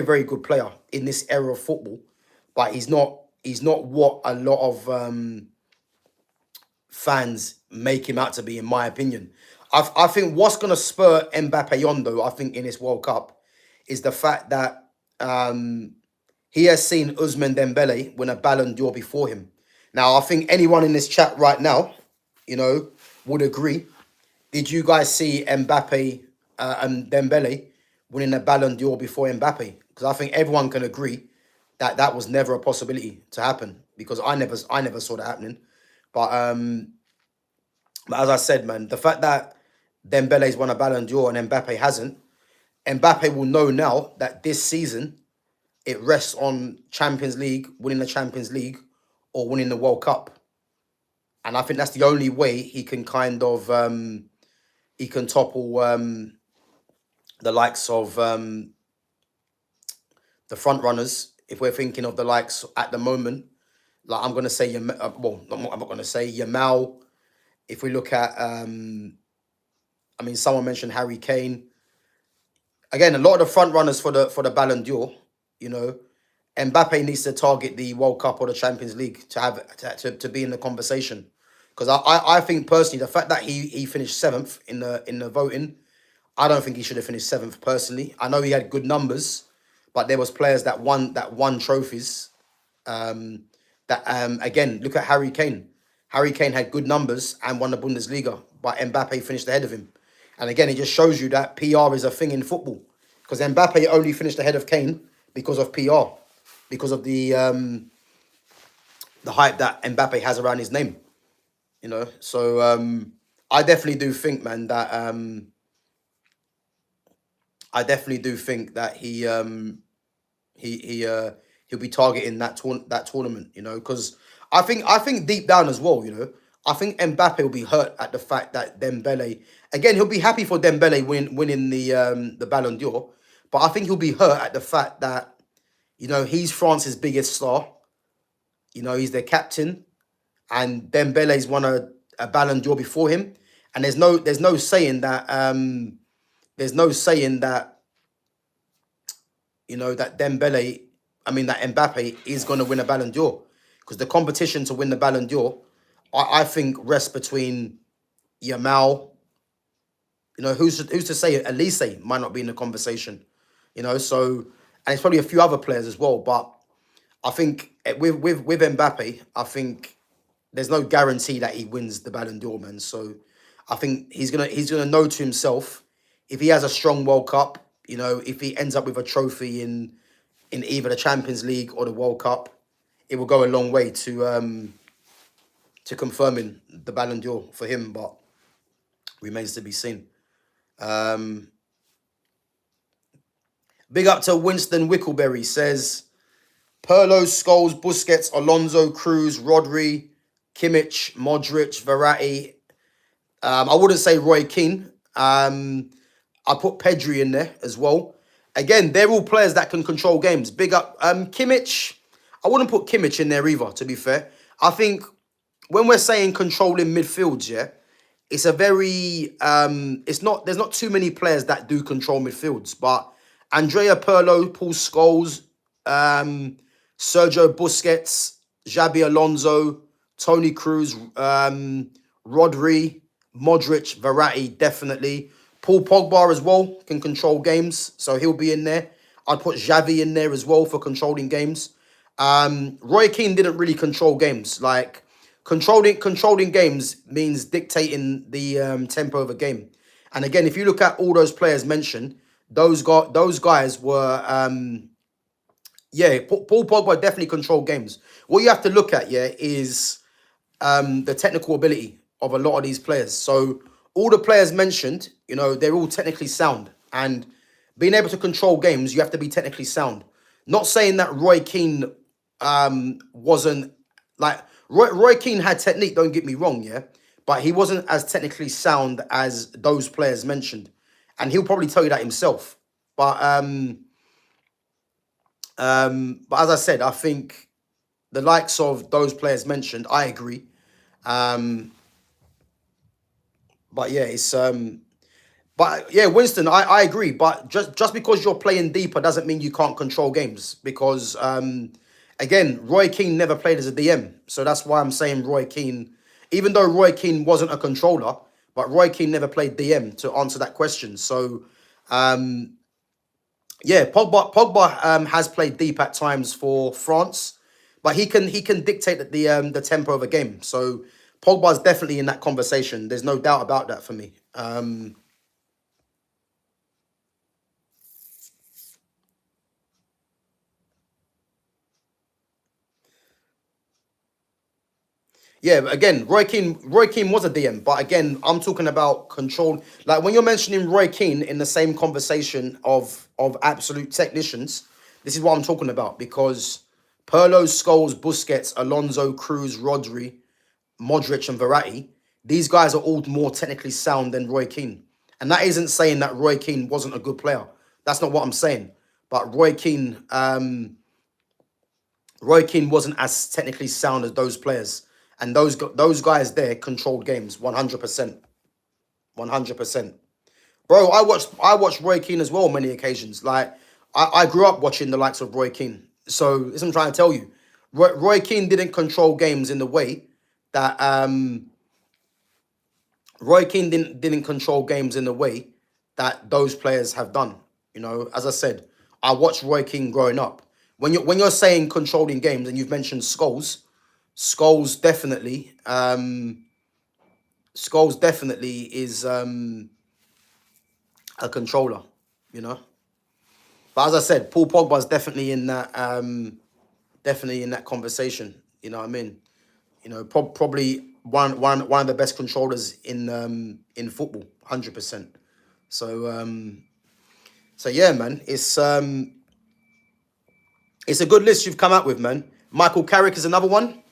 very good player in this era of football. But he's not what a lot of fans make him out to be, in my opinion. I think what's gonna spur Mbappe on though, I think in this World Cup, is the fact that he has seen Ousmane Dembele win a Ballon d'Or before him. Now, I think anyone in this chat right now, you know, would agree. Did you guys see Mbappe and Dembele winning a Ballon d'Or before Mbappe? Because I think everyone can agree that that was never a possibility to happen. Because I never saw that happening. But as I said, man, the fact that Dembele's won a Ballon d'Or and Mbappe hasn't, Mbappe will know now that this season it rests on Champions League, winning the Champions League, or winning the World Cup. And I think that's the only way he can kind of he can topple the likes of the front runners. If we're thinking of the likes at the moment, like I'm gonna say, well, I'm not gonna say Yamal. If we look at, I mean, someone mentioned Harry Kane. Again, a lot of the front runners for the Ballon d'Or, you know, Mbappe needs to target the World Cup or the Champions League to have to be in the conversation. Because I think personally the fact that he finished seventh in the voting, I don't think he should have finished seventh personally. I know he had good numbers, but there was players that won trophies. Again, look at Harry Kane. Harry Kane had good numbers and won the Bundesliga, but Mbappe finished ahead of him. And again, it just shows you that PR is a thing in football. Because Mbappe only finished ahead of Kane because of PR, because of the hype that Mbappe has around his name. You know, so I definitely do think, man, that he'll be targeting that tournament. You know, because I think deep down as well, you know, I think Mbappe will be hurt at the fact that Dembele, again, he'll be happy for Dembele winning the Ballon d'Or, but I think he'll be hurt at the fact that, you know, he's France's biggest star. You know, he's their captain, and Dembele's won a Ballon d'Or before him, and there's no saying that you know, that Mbappe is going to win a Ballon d'Or, because the competition to win the Ballon d'Or, I think, rests between Yamal. You know, who's to say Elise might not be in the conversation. You know, so, and it's probably a few other players as well. But I think with Mbappe, I think there's no guarantee that he wins the Ballon d'Or, man. So I think he's gonna know to himself, if he has a strong World Cup, you know, if he ends up with a trophy in either the Champions League or the World Cup, it will go a long way to confirming the Ballon d'Or for him, but remains to be seen. Big up to Winston Wickleberry, says Pirlo, Scholes, Busquets, Alonso, Cruz, Rodri, Kimmich, Modric, Verratti. I wouldn't say Roy Keane. I put Pedri in there as well. Again, they're all players that can control games. Big up Kimmich. I wouldn't put Kimmich in there either, to be fair. I think when we're saying controlling midfields, yeah, it's a very there's not too many players that do control midfields, but Andrea Pirlo, Paul Scholes, Sergio Busquets, Xabi Alonso, Toni Kroos, Rodri, Modric, Verratti, definitely. Paul Pogba as well can control games, so he'll be in there. I'd put Xavi in there as well for controlling games. Roy Keane didn't really control games. Like, controlling games means dictating the tempo of a game. And again, if you look at all those players mentioned, those guys were yeah, Paul Pogba definitely controlled games. What you have to look at, yeah, is the technical ability of a lot of these players. So all the players mentioned, they're all technically sound. And being able to control games, you have to be technically sound. Not saying that Roy Keane wasn't like Roy Keane had technique, don't get me wrong, yeah. But he wasn't as technically sound as those players mentioned. And he'll probably tell you that himself. But as I said, I think the likes of those players mentioned, I agree. Um, but yeah, Winston, I agree. But just because you're playing deeper doesn't mean you can't control games. Because again, Roy Keane never played as a DM, so that's why I'm saying Roy Keane. Even though Roy Keane wasn't a controller, but Roy Keane never played DM to answer that question. So yeah, Pogba has played deep at times for France, but he can dictate the tempo of a game. So Pogba's definitely in that conversation. There's no doubt about that for me. Yeah, but again, Roy Keane was a DM, but again, I'm talking about control. Like when you're mentioning Roy Keane in the same conversation of absolute technicians, this is what I'm talking about because Pirlo, Scholes, Busquets, Alonso, Cruz, Rodri, Modric, and Verratti, these guys are all more technically sound than Roy Keane, and that isn't saying that Roy Keane wasn't a good player. That's not what I'm saying. But Roy Keane wasn't as technically sound as those players, and those guys there controlled games 100%, 100%. Bro, I watched Roy Keane as well on many occasions. Like I grew up watching the likes of Roy Keane, so this I'm trying to tell you. Roy Keane didn't control games in the way that Roy Keane didn't control games in the way that those players have done. As I said, I watched Roy Keane growing up. When you're saying controlling games, and you've mentioned Scholes definitely is a controller. You know, but as I said, Paul Pogba's definitely in that conversation. You know what I mean? Probably one of the best controllers in football, 100%. So so yeah, man, it's a good list you've come up with, man. Michael Carrick is another one.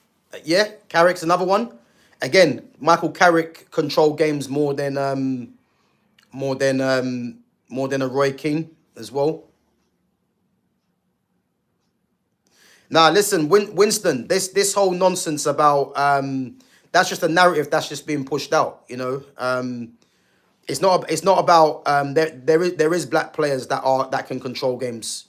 Yeah, Carrick's another one. Again, Michael Carrick controlled games more than more than a Roy Keane as well. Now, listen, Winston, this whole nonsense about that's just a narrative that's just being pushed out. It's not about there is black players that can control games.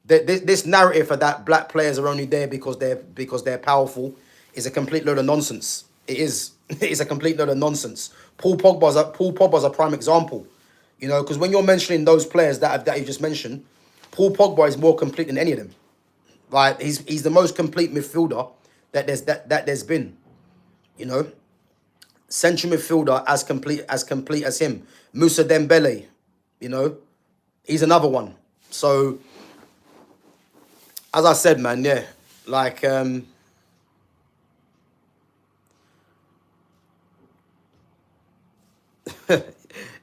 This narrative of that black players are only there because they're powerful is a complete load of nonsense. It is. It's a complete load of nonsense. Paul Pogba's a prime example. Because when you're mentioning those players that you just mentioned, Paul Pogba is more complete than any of them. Like he's the most complete midfielder that there's been. You know, Central midfielder as complete as him. Musa Dembele, you know, he's another one. So as I said, man, yeah, like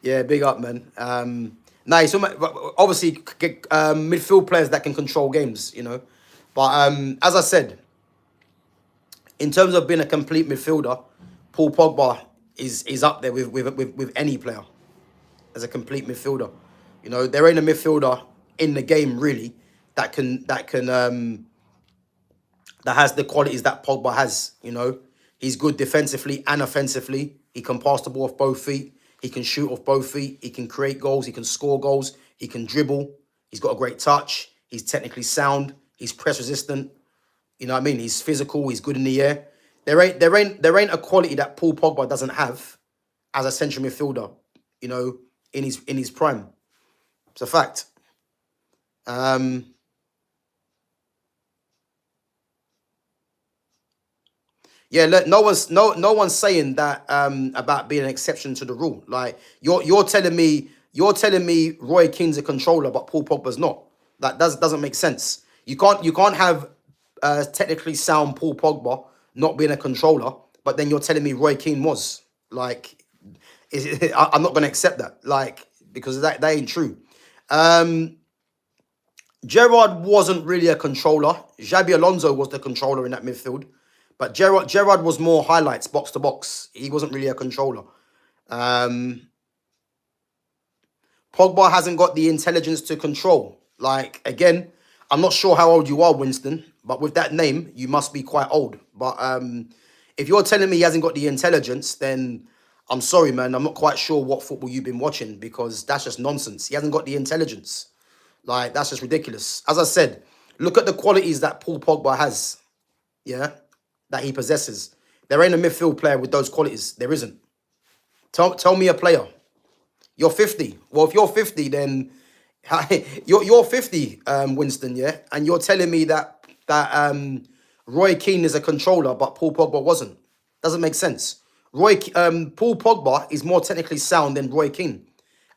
yeah, big up, man. Nice. Obviously, midfield players that can control games, But as I said, in terms of being a complete midfielder, Paul Pogba is up there with any player as a complete midfielder. There ain't a midfielder in the game really that has the qualities that Pogba has. He's good defensively and offensively. He can pass the ball off both feet. He can shoot off both feet. He can create goals. He can score goals. He can dribble. He's got a great touch. He's technically sound. He's press resistant. You know what I mean? He's physical. He's good in the air. There ain't a quality that Paul Pogba doesn't have as a central midfielder. In his prime. It's a fact. Um, Yeah, look, no one's saying that about being an exception to the rule. Like you're telling me Roy Keane's a controller, but Paul Pogba's not. That doesn't make sense. You can't have technically sound Paul Pogba not being a controller, but then you're telling me Roy Keane was. Like, I'm not going to accept that. Like, because that ain't true. Gerrard wasn't really a controller. Xabi Alonso was the controller in that midfield. But Gerrard was more highlights, box to box. He wasn't really a controller. Um, Pogba hasn't got the intelligence to control. Like, again, I'm not sure how old you are, Winston, but with that name, you must be quite old. But if you're telling me he hasn't got the intelligence, then I'm sorry, man. I'm not quite sure what football you've been watching, because that's just nonsense. He hasn't got the intelligence. Like, that's just ridiculous. As I said, look at the qualities that Paul Pogba has, yeah, that he possesses. There ain't a midfield player with those qualities. There isn't. Tell me a player. You're 50. Well, if you're 50, then you're 50, Winston, yeah? And you're telling me that Roy Keane is a controller, but Paul Pogba wasn't. Doesn't make sense. Paul Pogba is more technically sound than Roy Keane.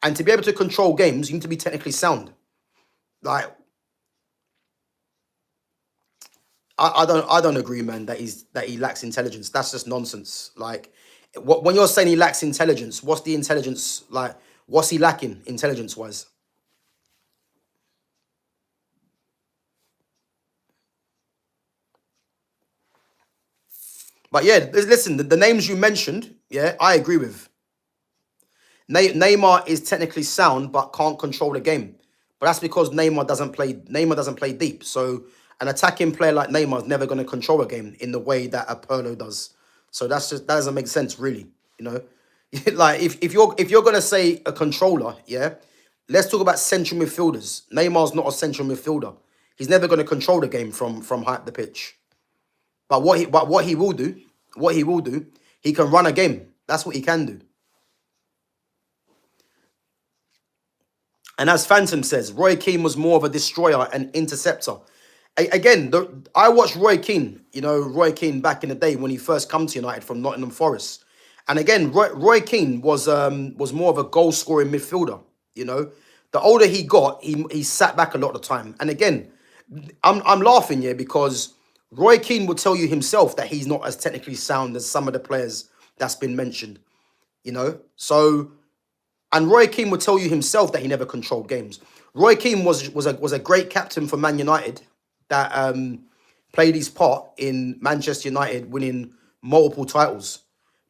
And to be able to control games, you need to be technically sound. Like, I don't agree, man, that he lacks intelligence. That's just nonsense. Like, when you're saying he lacks intelligence, what's the intelligence like? What's he lacking intelligence wise? But yeah, listen, the names you mentioned, yeah, I agree with. Neymar is technically sound but can't control the game. But that's because Neymar doesn't play deep. So an attacking player like Neymar is never going to control a game in the way that a Pirlo does. So that doesn't make sense, really. You know, like if you're gonna say a controller, yeah, let's talk about central midfielders. Neymar's not a central midfielder. He's never going to control the game from high up the pitch. But what he will do, he can run a game. That's what he can do. And as Phantom says, Roy Keane was more of a destroyer and interceptor. Again, I watched Roy Keane, Roy Keane back in the day when he first come to United from Nottingham Forest. And again, Roy Keane was more of a goal scoring midfielder. The older he got, he sat back a lot of the time. And again, I'm laughing here because Roy Keane will tell you himself that he's not as technically sound as some of the players that's been mentioned. So. And Roy Keane would tell you himself that he never controlled games. Roy Keane was a great captain for Man United that played his part in Manchester United winning multiple titles.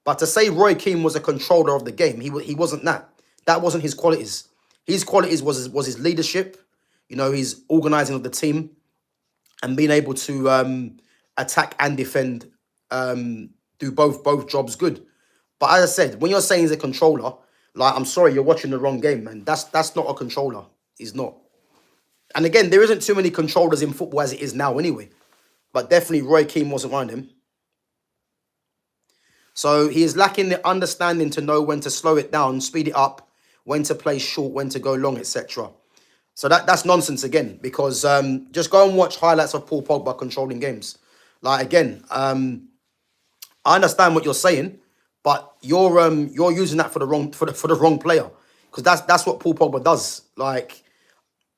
But to say Roy Keane was a controller of the game, he wasn't that. That wasn't his qualities. His qualities was his leadership, his organising of the team, and being able to attack and defend, do both jobs good. But as I said, when you're saying he's a controller, like, I'm sorry, you're watching the wrong game, man. That's not a controller. He's not. And again, there isn't too many controllers in football as it is now anyway. But definitely Roy Keane wasn't one of them. So he is lacking the understanding to know when to slow it down, speed it up, when to play short, when to go long, etc. So that's nonsense again, because just go and watch highlights of Paul Pogba controlling games. Like, again, I understand what you're saying, but you're using that for the wrong player, because that's what Paul Pogba does. Like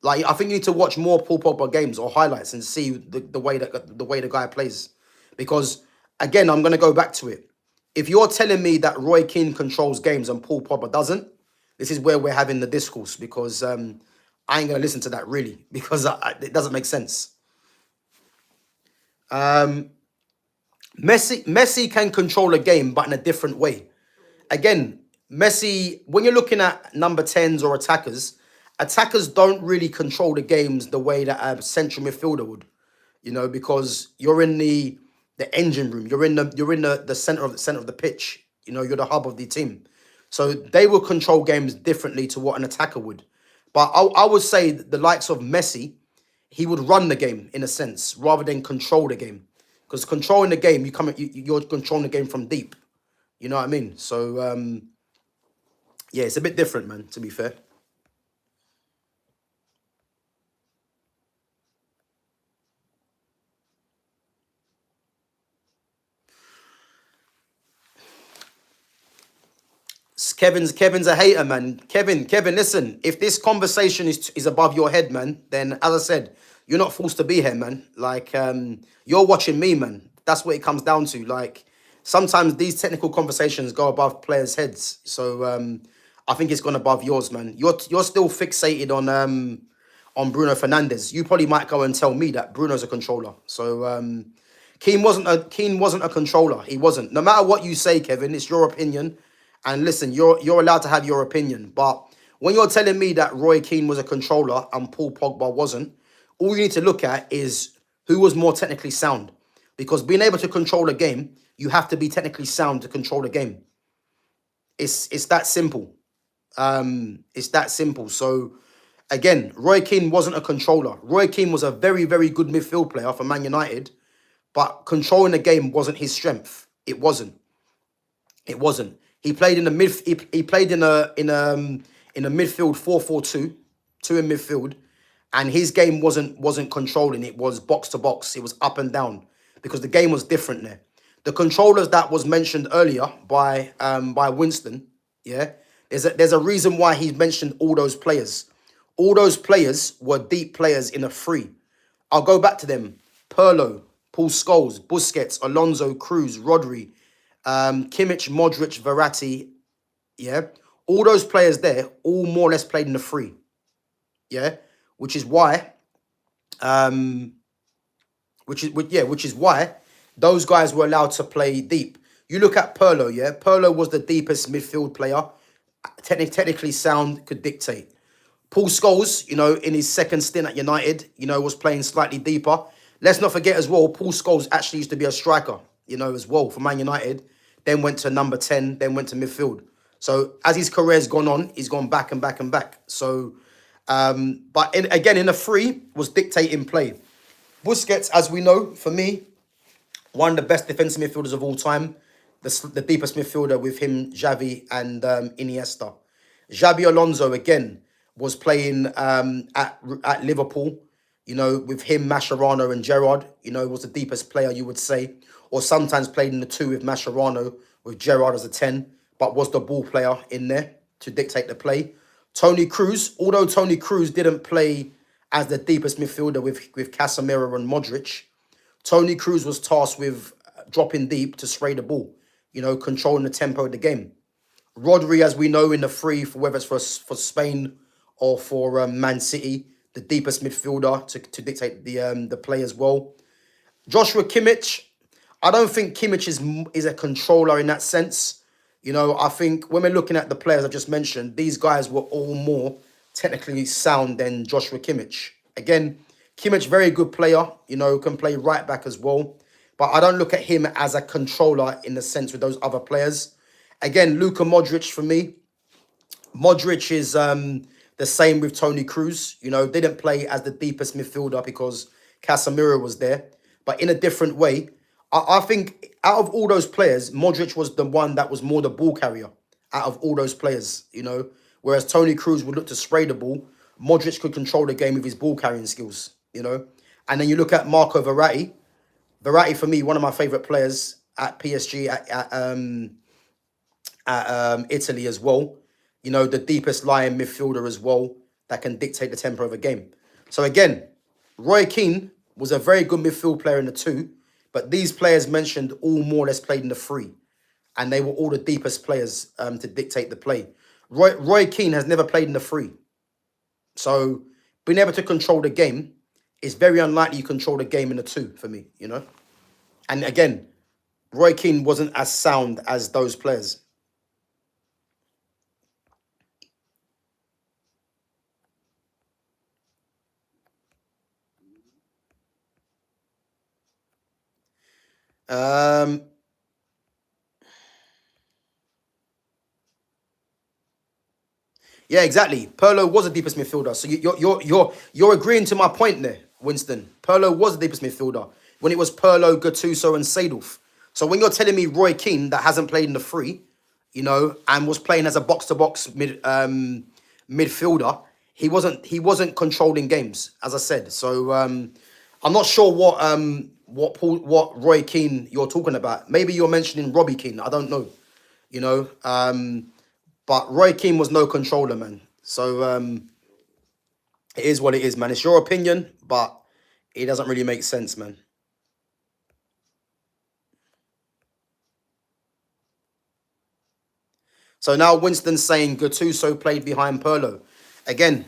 I think you need to watch more Paul Pogba games or highlights and see the way the guy plays. Because again, I'm gonna go back to it. If you're telling me that Roy Keane controls games and Paul Pogba doesn't, this is where we're having the discourse, because I ain't gonna listen to that really, because it doesn't make sense. Messi can control a game, but in a different way. Again, Messi, when you're looking at number 10s or attackers don't really control the games the way that a central midfielder would, because you're in the engine room, you're in the center of the pitch, you're the hub of the team. So they will control games differently to what an attacker would. But I would say the likes of Messi, he would run the game in a sense rather than control the game. Because controlling the game, you're controlling the game from deep. You know what I mean? So, yeah, it's a bit different, man, to be fair. Kevin's a hater, man. Kevin, listen, if this conversation is above your head, man, then as I said, you're not forced to be here, man. Like, you're watching me, man. That's what it comes down to. Like, sometimes these technical conversations go above players' heads. So I think it's gone above yours, man. You're still fixated on Bruno Fernandes. You probably might go and tell me that Bruno's a controller. So Keane wasn't a controller. He wasn't. No matter what you say, Kevin, it's your opinion. And listen, you're allowed to have your opinion. But when you're telling me that Roy Keane was a controller and Paul Pogba wasn't, all you need to look at is who was more technically sound. Because being able to control a game, you have to be technically sound to control a game. It's that simple. It's that simple. So again, Roy Keane wasn't a controller. Roy Keane was a very, very good midfield player for Man United, but controlling the game wasn't his strength. It wasn't. It wasn't. He played in the mid. He played in a midfield 4-4-2, two in midfield, and his game wasn't controlling. It was box to box. It was up and down because the game was different there. The controllers that was mentioned earlier by Winston, yeah, there's a reason why he mentioned all those players. All those players were deep players in a free. I'll go back to them. Pirlo, Paul Scholes, Busquets, Alonso, Cruz, Rodri, Kimmich, Modric, Verratti, yeah. All those players there, all more or less played in the free, yeah. Which is why, which is why those guys were allowed to play deep. You look at Pirlo, yeah. Pirlo was the deepest midfield player, technically sound, could dictate. Paul Scholes, in his second stint at United, was playing slightly deeper. Let's not forget as well, Paul Scholes actually used to be a striker, as well for Man United. Then went to number 10, then went to midfield. So as his career's gone on, he's gone back and back and back. So, but again, in the free was dictating play. Busquets, as we know, for me, one of the best defensive midfielders of all time. The deepest midfielder with him, Xavi and Iniesta. Xabi Alonso, again, was playing at Liverpool, with him, Mascherano and Gerrard, was the deepest player, you would say. Or sometimes played in the two with Mascherano, with Gerrard as a 10, but was the ball player in there to dictate the play. Toni Kroos, although Toni Kroos didn't play as the deepest midfielder with Casemiro and Modric, Toni Kroos was tasked with dropping deep to spray the ball, controlling the tempo of the game. Rodri, as we know, in the free, for whether it's for Spain or for Man City, the deepest midfielder to dictate the play as well. Joshua Kimmich, I don't think Kimmich is a controller in that sense. I think when we're looking at the players I just mentioned, these guys were all more technically sound than Joshua Kimmich. Again, Kimmich, very good player, can play right back as well. But I don't look at him as a controller in the sense with those other players. Again, Luka Modric for me. Modric is the same with Toni Kroos. Didn't play as the deepest midfielder because Casemiro was there. But in a different way, I think out of all those players, Modric was the one that was more the ball carrier out of all those players, Whereas Toni Kroos would look to spray the ball. Modric could control the game with his ball carrying skills, And then you look at Marco Verratti. Verratti, for me, one of my favourite players at PSG, at Italy as well. The deepest lying midfielder as well that can dictate the tempo of a game. So again, Roy Keane was a very good midfield player in the two, but these players mentioned all more or less played in the three, and they were all the deepest players to dictate the play. Roy Keane has never played in the three, so being able to control the game is very unlikely you control the game in the two for me, And again, Roy Keane wasn't as sound as those players. Yeah, exactly. Pirlo was the deepest midfielder. So you're agreeing to my point there, Winston. Pirlo was the deepest midfielder when it was Pirlo, Gattuso, and Seedorf. So when you're telling me Roy Keane that hasn't played in the three, and was playing as a box to box midfielder, he wasn't controlling games, as I said. So I'm not sure what Roy Keane you're talking about. Maybe you're mentioning Robbie Keane. I don't know. But Roy Keane was no controller, man. So it is what it is, man. It's your opinion, but it doesn't really make sense, man. So now Winston's saying Gattuso played behind Pirlo. Again,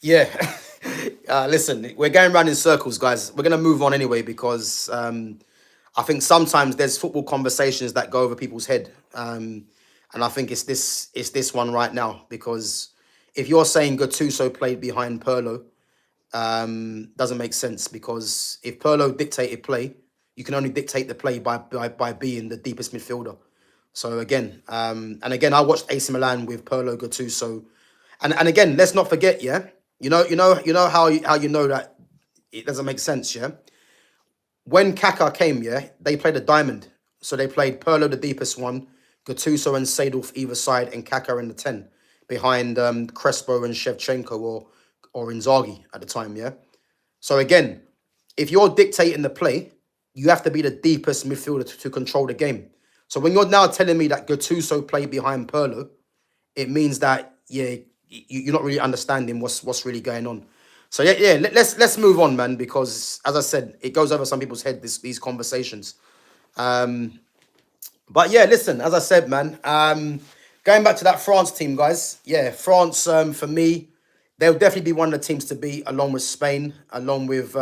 yeah. Listen, we're going around in circles, guys. We're going to move on anyway because I think sometimes there's football conversations that go over people's head. And I think it's this one right now because if you're saying Gattuso played behind Pirlo, doesn't make sense because if Pirlo dictated play, you can only dictate the play by being the deepest midfielder. So again, and again, I watched AC Milan with Pirlo, Gattuso, and again, let's not forget, yeah, how you know that it doesn't make sense, yeah. When Kaká came, yeah, they played a diamond, so they played Pirlo the deepest one, Gattuso and Seedorf either side, and Kaká in the 10 behind Crespo and Shevchenko or Inzaghi at the time, yeah. So again, if you're dictating the play, you have to be the deepest midfielder to control the game. So when you're now telling me that Gattuso played behind Pirlo, it means that yeah, you're not really understanding what's really going on. So yeah. Let's move on, man, because as I said, it goes over some people's head these conversations. But yeah, listen, as I said, man, going back to that France team, guys. Yeah, France for me, they'll definitely be one of the teams to beat, along with Spain, with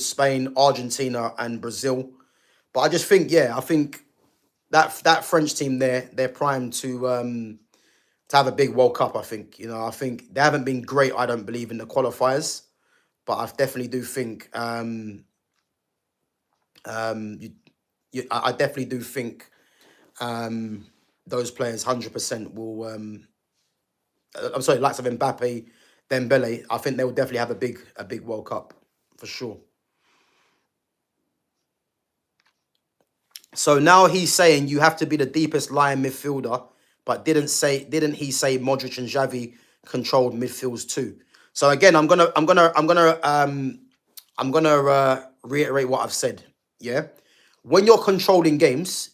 Spain, Argentina, and Brazil. But I just think, yeah, I think that French team there, they're primed to have a big World Cup. I think I think they haven't been great. I don't believe in the qualifiers, but I definitely do think I definitely do think those players 100% will. I'm sorry, likes of Mbappe, Dembele. I think they will definitely have a big World Cup for sure. So now he's saying you have to be the deepest lying midfielder, but didn't he say Modric and Xavi controlled midfields too? So again, I'm gonna reiterate what I've said. Yeah, when you're controlling games,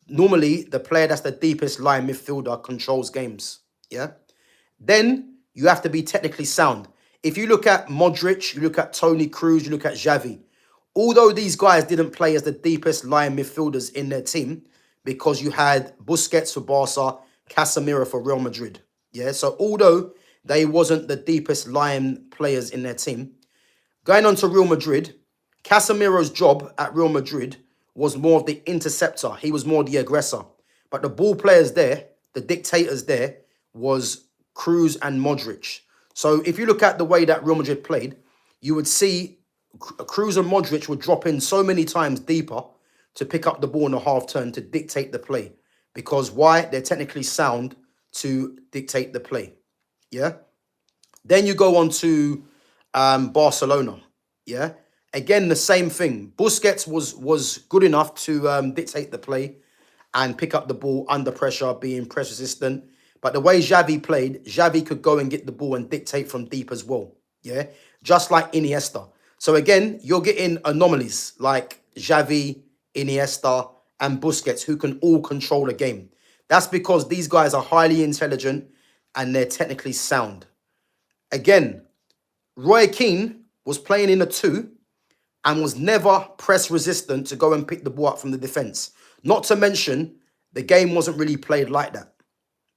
normally the player that's the deepest lying midfielder controls games. Yeah, then you have to be technically sound. If you look at Modric, you look at Toni Kroos, you look at Xavi, although these guys didn't play as the deepest lying midfielders in their team, because you had Busquets for Barca, Casemiro for Real Madrid. Yeah, so although they wasn't the deepest lying players in their team, going on to Real Madrid, Casemiro's job at Real Madrid was more of the interceptor. He was more the aggressor. But the ball players there, the dictators there, was Kroos and Modric. So if you look at the way that Real Madrid played, you would see Kroos and Modric would drop in so many times deeper to pick up the ball in a half turn to dictate the play. Because why? They're technically sound to dictate the play. Yeah. Then you go on to Barcelona. Yeah. Again, the same thing. Busquets was good enough to dictate the play and pick up the ball under pressure, being press resistant. But the way Xavi played, Xavi could go and get the ball and dictate from deep as well. Yeah. Just like Iniesta. So again, you're getting anomalies like Xavi, Iniesta, and Busquets who can all control the game. That's because these guys are highly intelligent and they're technically sound. Again, Roy Keane was playing in a 2 and was never press resistant to go and pick the ball up from the defense. Not to mention, the game wasn't really played like that.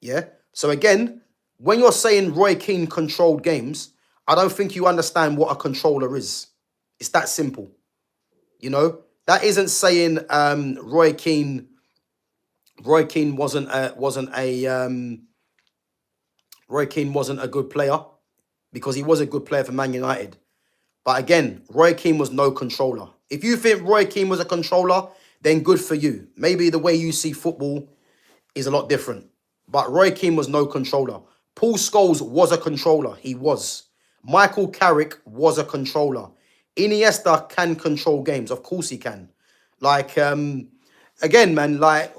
Yeah? So again, when you're saying Roy Keane controlled games, I don't think you understand what a controller is. It's that simple. That isn't saying Roy Keane wasn't a good player, because he was a good player for Man United. But again, Roy Keane was no controller. If you think Roy Keane was a controller, then good for you. Maybe the way you see football is a lot different. But Roy Keane was no controller. Paul Scholes was a controller. He was. Michael Carrick was a controller. Iniesta can control games. Of course he can. Like, again, man, like,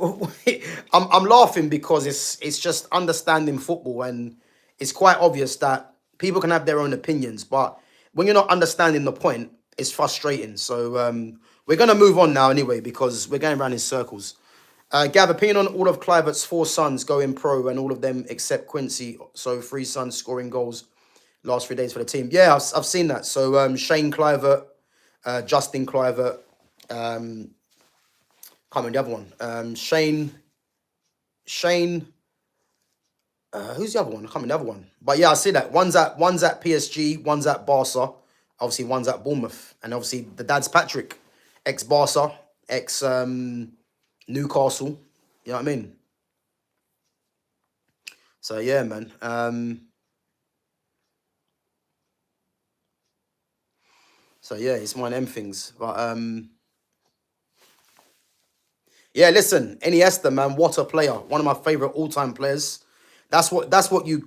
I'm laughing because it's just understanding football, and it's quite obvious that people can have their own opinions, but when you're not understanding the point, it's frustrating. So we're going to move on now anyway, because we're going around in circles. Gav, opinion on all of Kluivert's 4 sons going pro, and all of them except Quincy. So 3 sons scoring goals last 3 days for the team. Yeah, I've seen that. So Shane Kluivert, Justin Kluivert. Can't remember the other one. Shane. Who's the other one? I can't remember the other one. But yeah, I see that. One's at PSG, one's at Barca. Obviously, one's at Bournemouth. And obviously, the dad's Patrick, ex-Barca, ex-Newcastle. You know what I mean? So yeah, man. So yeah, it's one of them things. But yeah, listen, Iniesta, man, what a player! One of my favorite all-time players. That's what you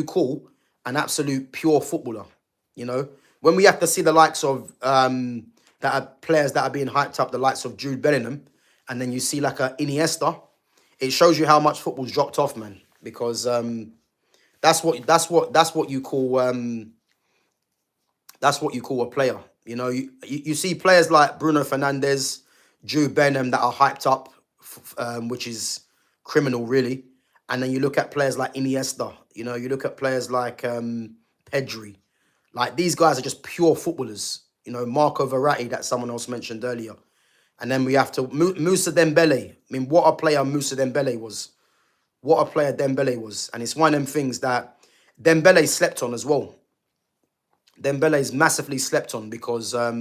call an absolute pure footballer. You know, when we have to see the likes of that are players that are being hyped up, the likes of Jude Bellingham, and then you see like a Iniesta, it shows you how much football's dropped off, man. Because that's what you call a player. You know, you see players like Bruno Fernandes, Jude Bellingham that are hyped up, which is criminal, really. And then you look at players like Iniesta. You know, you look at players like Pedri. Like, these guys are just pure footballers. You know, Marco Verratti, that someone else mentioned earlier. And then we have to Moussa Dembele. I mean, what a player Moussa Dembele was. What a player Dembele was. And it's one of them things that Dembele slept on as well. Dembele is massively slept on because yeah,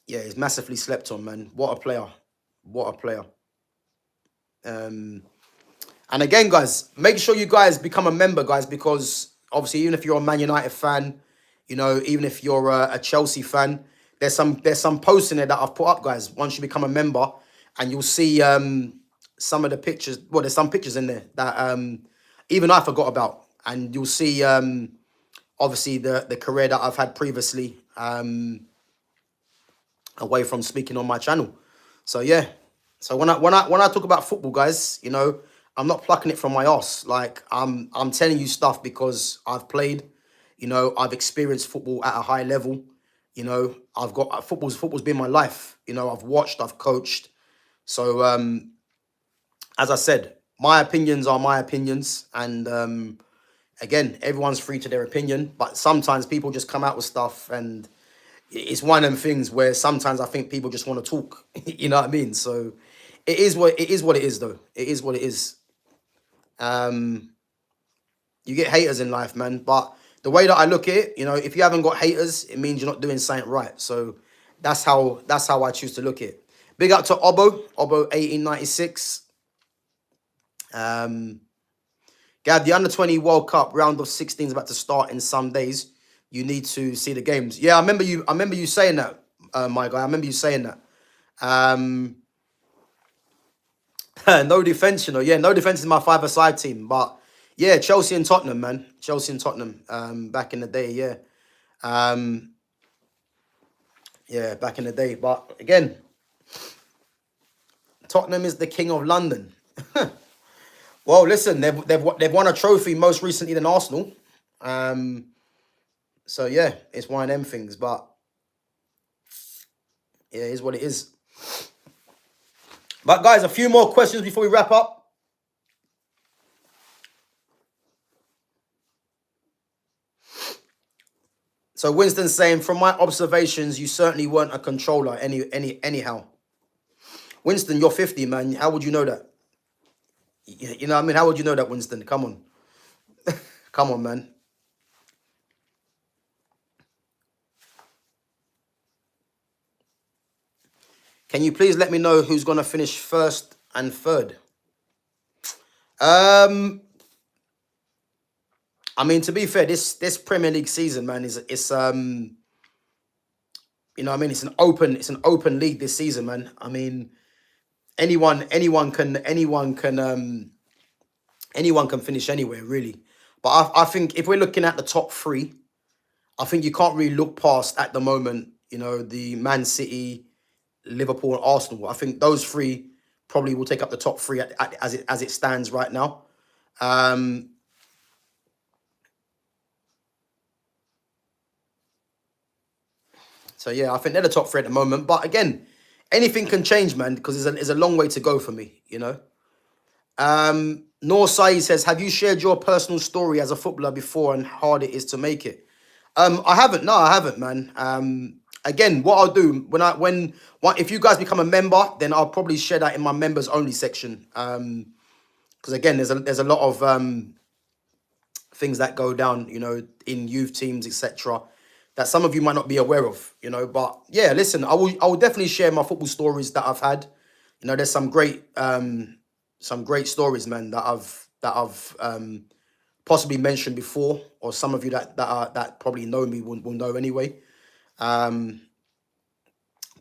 he's massively slept on, man. What a player. What a player. And again, guys, make sure you guys become a member, guys, because obviously, even if you're a Man United fan, you know, even if you're a Chelsea fan, there's some posts in there that I've put up, guys. Once you become a member, and you'll see some of the pictures. Well, there's some pictures in there that even I forgot about, and you'll see obviously the career that I've had previously away from speaking on my channel. So yeah. So when I talk about football, guys, you know, I'm not plucking it from my ass. Like, I'm telling you stuff because I've played, you know, I've experienced football at a high level. You know, I've got football's been my life. You know, I've watched, I've coached. So as I said, my opinions are my opinions, and again, everyone's free to their opinion. But sometimes people just come out with stuff, and it's one of them things where sometimes I think people just want to talk. You know what I mean? So it is what it is, though. It is what it is. You get haters in life, man. But the way that I look at it, you know, if you haven't got haters, it means you're not doing something right. So that's how I choose to look at it. Big up to Obo 1896. Gav, the under-20 World Cup round of 16 is about to start in some days. You need to see the games. Yeah, I remember you saying that, my guy. I remember you saying that. No defense, you know. Yeah, no defense is my five-a-side team. But yeah, Chelsea and Tottenham, man. Chelsea and Tottenham. Back in the day, yeah. Yeah, back in the day. But again, Tottenham is the king of London. Well, listen, they've won a trophy most recently than Arsenal. So yeah, it's one of them things. But yeah, it is what it is. But guys, a few more questions before we wrap up. So Winston's saying, from my observations, you certainly weren't a controller anyhow. Winston, you're 50, man. How would you know that? You know what I mean? How would you know that, Winston? Come on. Come on, man. Can you please let me know who's going to finish first and third? I mean, to be fair, this Premier League season, man, is you know what I mean? It's an open league this season, man. I mean, anyone can finish anywhere, really. But I think if we're looking at the top three, I think you can't really look past at the moment, you know, the Man City, Liverpool, and Arsenal. I think those three probably will take up the top three as it stands right now. So yeah, I think they're the top three at the moment. But again, anything can change, man, because there's a long way to go for me, you know. Noor Saeed says, have you shared your personal story as a footballer before and how hard it is to make it? I haven't. No, I haven't, man. Again, what I'll do if you guys become a member, then I'll probably share that in my members only section. Because again, there's a lot of things that go down, in youth teams, etc., that some of you might not be aware of, But yeah, listen, I will definitely share my football stories that I've had. There's some great stories, man, that I've possibly mentioned before, or some of you that probably know me will know anyway. But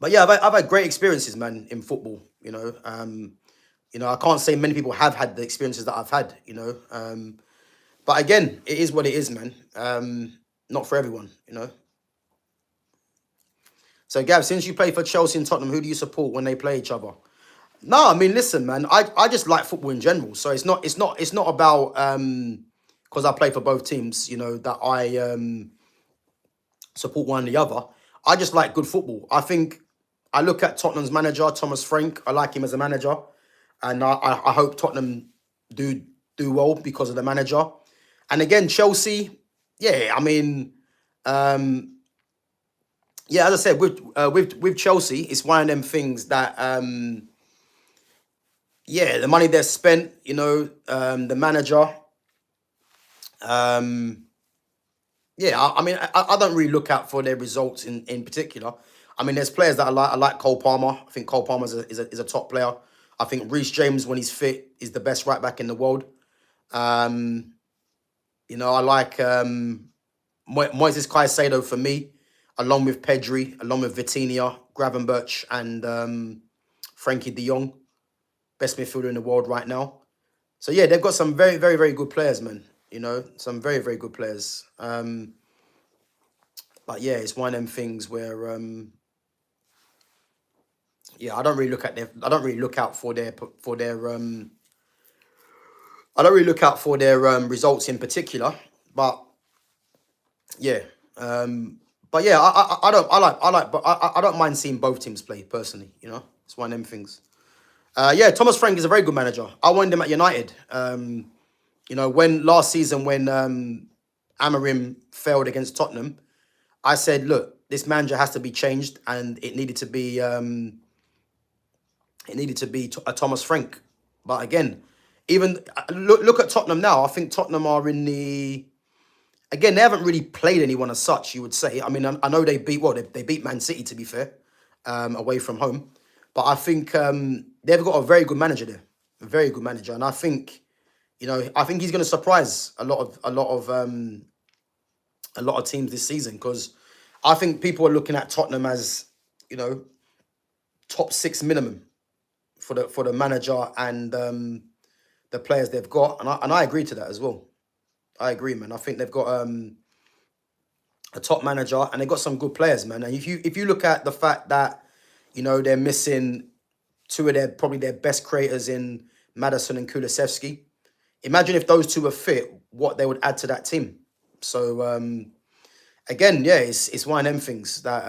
yeah, I've had great experiences, man, in football. I can't say many people have had the experiences that I've had. But again, it is what it is, man. Not for everyone. So, Gav, since you play for Chelsea and Tottenham, who do you support when they play each other? No, I mean, listen, man. I just like football in general. So it's not about because I play for both teams. That I support one or the other. I just like good football. I look at Tottenham's manager, Thomas Frank. I like him as a manager, and I hope Tottenham do well because of the manager. And again, Chelsea, yeah, I mean, yeah, as I said, with Chelsea, it's one of them things that, yeah, the money they've spent, the manager, yeah, I mean, I don't really look out for their results in particular. I mean, there's players that I like. I like Cole Palmer. I think Cole Palmer is a top player. I think Reece James, when he's fit, is the best right back in the world. Um, I like Moises Caicedo for me, along with Pedri, along with Vitinha, Gravenberch, and Frankie de Jong, best midfielder in the world right now. So yeah, they've got some very, very, very good players, man. Some very, very good players. But yeah, it's one of them things where yeah, I don't really look at their. I don't really look out for their. I don't really look out for their results in particular, but yeah, but yeah, I don't. But I don't mind seeing both teams play personally. It's one of them things. Yeah, Thomas Frank is a very good manager. I wanted him at United. When last season when Amarim failed against Tottenham, I said, look, this manager has to be changed, and it needed to be a Thomas Frank. But again, even look at Tottenham now. I think Tottenham are in the. Again, they haven't really played anyone as such, you would say. I mean, I know they beat, they beat Man City, to be fair, away from home. But I think they've got a very good manager there, a very good manager, and I think, I think he's going to surprise a lot of teams this season, because I think people are looking at Tottenham as, top six minimum for the manager and the players they've got, and I agree to that as well. I agree, man. I think they've got a top manager, and they've got some good players, man. And if you look at the fact that they're missing two of probably their best creators in Maddison and Kulusevski, imagine if those two were fit, what they would add to that team. So again, yeah, it's one of them things that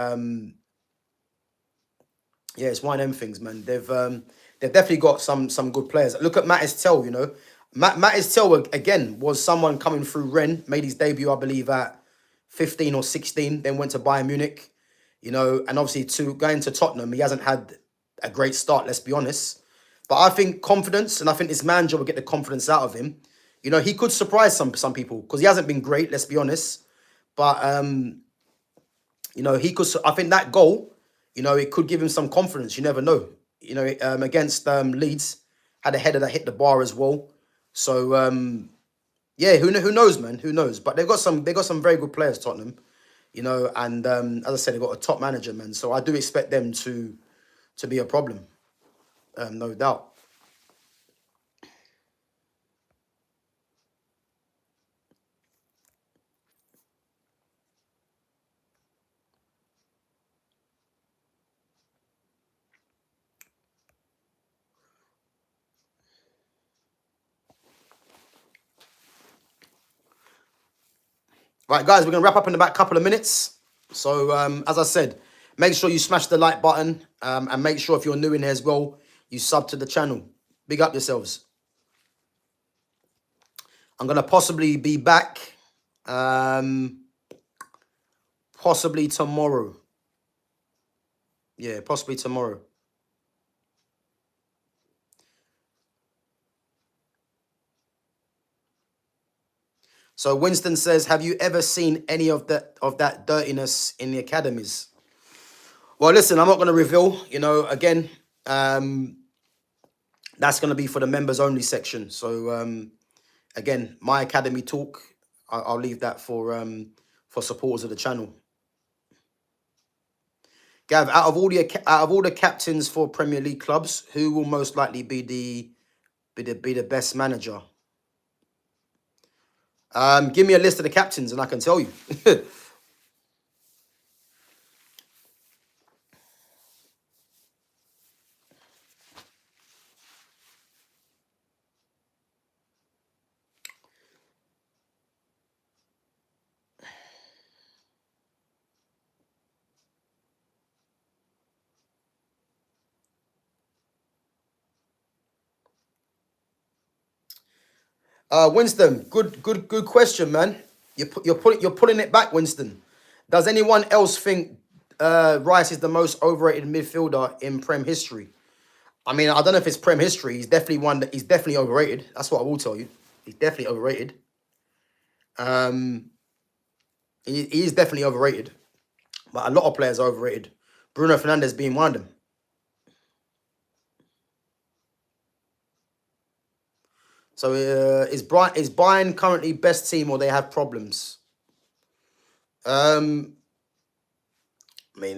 yeah, it's one of them things, man. They've definitely got some good players. Look at Matt Estelle, Matt Estelle, again, was someone coming through Rennes, made his debut, I believe, at 15 or 16, then went to Bayern Munich, and obviously going to Tottenham, he hasn't had a great start, let's be honest. But I think confidence, and I think this manager will get the confidence out of him. He could surprise some people, because he hasn't been great, let's be honest. But, he could, I think that goal, it could give him some confidence. You never know. Against Leeds, had a header that hit the bar as well. So yeah, who knows, man? Who knows? But they've got some very good players, Tottenham. And as I said, they've got a top manager, man. So I do expect them to be a problem, no doubt. Right, guys, we're going to wrap up in about a couple of minutes. So, as I said, make sure you smash the like button, and make sure if you're new in here as well, you sub to the channel. Big up yourselves. I'm going to possibly be back Possibly tomorrow. Yeah, possibly tomorrow. So Winston says, have you ever seen any of that dirtiness in the academies? Well, listen, I'm not going to reveal. Again, that's going to be for the members only section. So again, my academy talk, I'll leave that for supporters of the channel. Gav, out of all the captains for Premier League clubs, who will most likely be the best manager? Give me a list of the captains and I can tell you. Winston, good question, man. You're pulling it back, Winston. Does anyone else think Rice is the most overrated midfielder in Prem history? I mean, I don't know if it's Prem history. He's definitely overrated. That's what I will tell you. He's definitely overrated. He is definitely overrated. But a lot of players are overrated. Bruno Fernandes being one of them. So is Bayern currently best team or they have problems? I mean,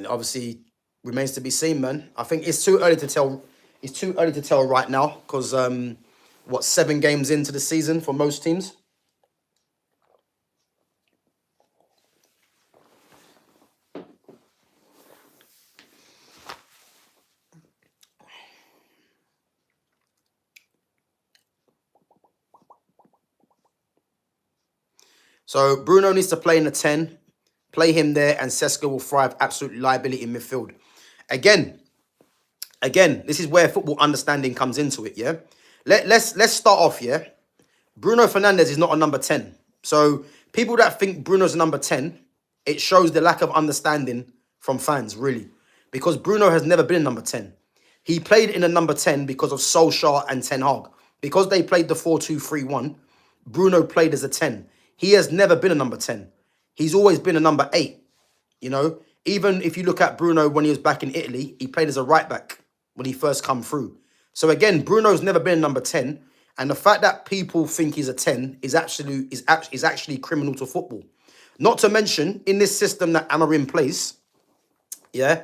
obviously, remains to be seen, man. I think it's too early to tell. It's too early to tell right now because 7 games into the season for most teams. So Bruno needs to play in the 10. Play him there, and Seska will thrive. Absolute liability in midfield. Again, this is where football understanding comes into it. Yeah, let's start off. Yeah, Bruno Fernandes is not a number 10. So people that think Bruno's a number 10, it shows the lack of understanding from fans, really, because Bruno has never been a number 10. He played in a number 10 because of Solskjaer and Ten Hag. Because they played the 4-2-3-1, Bruno played as a 10. He has never been a number 10. He's always been a number 8. Even if you look at Bruno when he was back in Italy, he played as a right back when he first come through. So again, Bruno's never been a number 10. And the fact that people think he's a 10 is actually criminal to football. Not to mention, in this system that Amorim plays, yeah,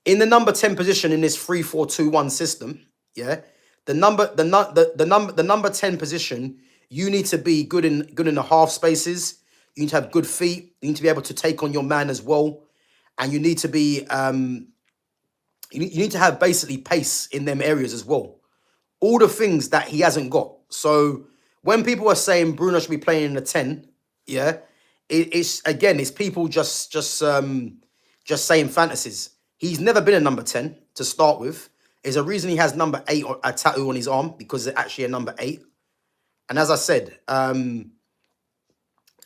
in the number 10 position in this 3-4-2-1 system, yeah, the number 10 position, you need to be good in the half spaces. You need to have good feet. You need to be able to take on your man as well, and you need to be you need to have basically pace in them areas as well. All the things that he hasn't got. So when people are saying Bruno should be playing in the 10, yeah, it's people just saying fantasies. He's never been a number 10 to start with. There's a reason he has number 8 or a tattoo on his arm, because it's actually a number 8. And as I said,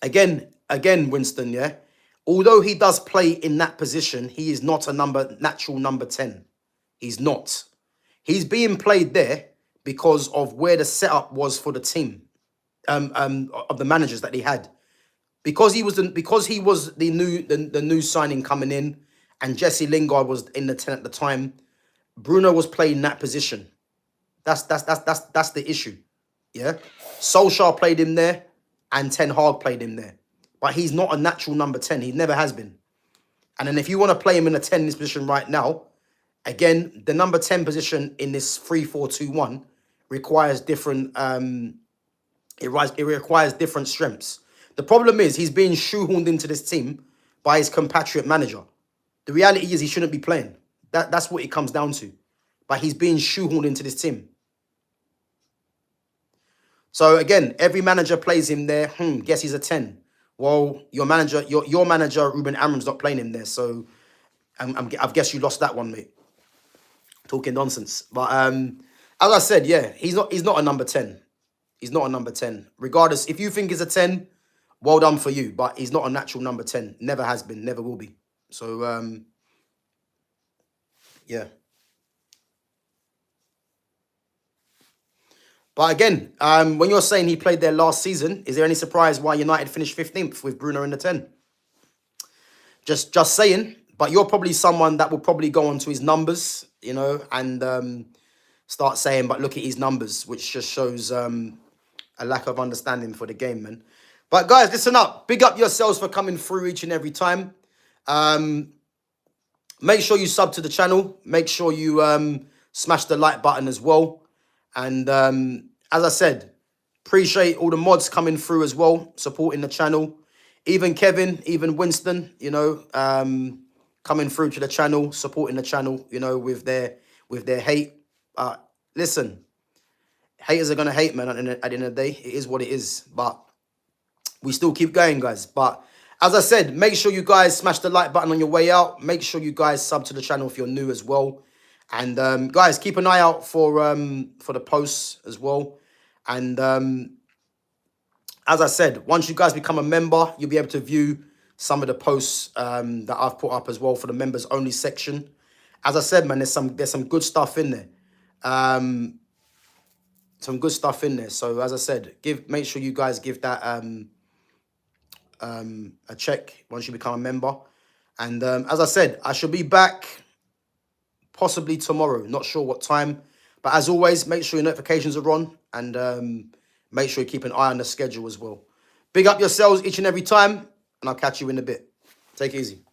again, Winston, yeah, although he does play in that position, he is not a natural number 10. He's not. He's being played there because of where the setup was for the team, of the managers that he had. Because he was the new signing coming in, and Jesse Lingard was in the 10 at the time. Bruno was playing that position. That's the issue. Yeah, Solskjaer played him there, and Ten Hag played him there, but he's not a natural number 10. He never has been. And then if you want to play him in a 10 in this position right now, again, the number 10 position in this 3-4-2-1 requires different. It requires different strengths. The problem is he's being shoehorned into this team by his compatriot manager. The reality is he shouldn't be playing. That's what it comes down to. But he's being shoehorned into this team. So again, every manager plays him there. Guess he's a 10. Well, your manager, Ruben Amorim's not playing him there. So I guess you lost that one, mate. Talking nonsense. But as I said, yeah, he's not a number 10. He's not a number 10. Regardless, if you think he's a 10, well done for you. But he's not a natural number 10. Never has been, never will be. So, yeah. But again, when you're saying he played there last season, is there any surprise why United finished 15th with Bruno in the 10? Just saying. But you're probably someone that will probably go onto his numbers, you know, and start saying, but look at his numbers, which just shows a lack of understanding for the game, man. But guys, listen up. Big up yourselves for coming through each and every time. Make sure you sub to the channel. Make sure you smash the like button as well. And as I said, appreciate all the mods coming through as well, supporting the channel. Even Kevin, even Winston, you know, coming through to the channel, supporting the channel, you know, with their hate. Listen, haters are going to hate, man, at the end of the day. It is what it is. But we still keep going, guys. But as I said, make sure you guys smash the like button on your way out. Make sure you guys sub to the channel if you're new as well. And guys, keep an eye out for the posts as well. And as I said, once you guys become a member, you'll be able to view some of the posts that I've put up as well for the members only section. As I said, man, there's some good stuff in there. Some good stuff in there. So as I said, make sure you guys give that a check once you become a member. And as I said, I should be back possibly tomorrow. Not sure what time. But as always, make sure your notifications are on. And make sure you keep an eye on the schedule as well. Big up yourselves each and every time. And I'll catch you in a bit. Take it easy.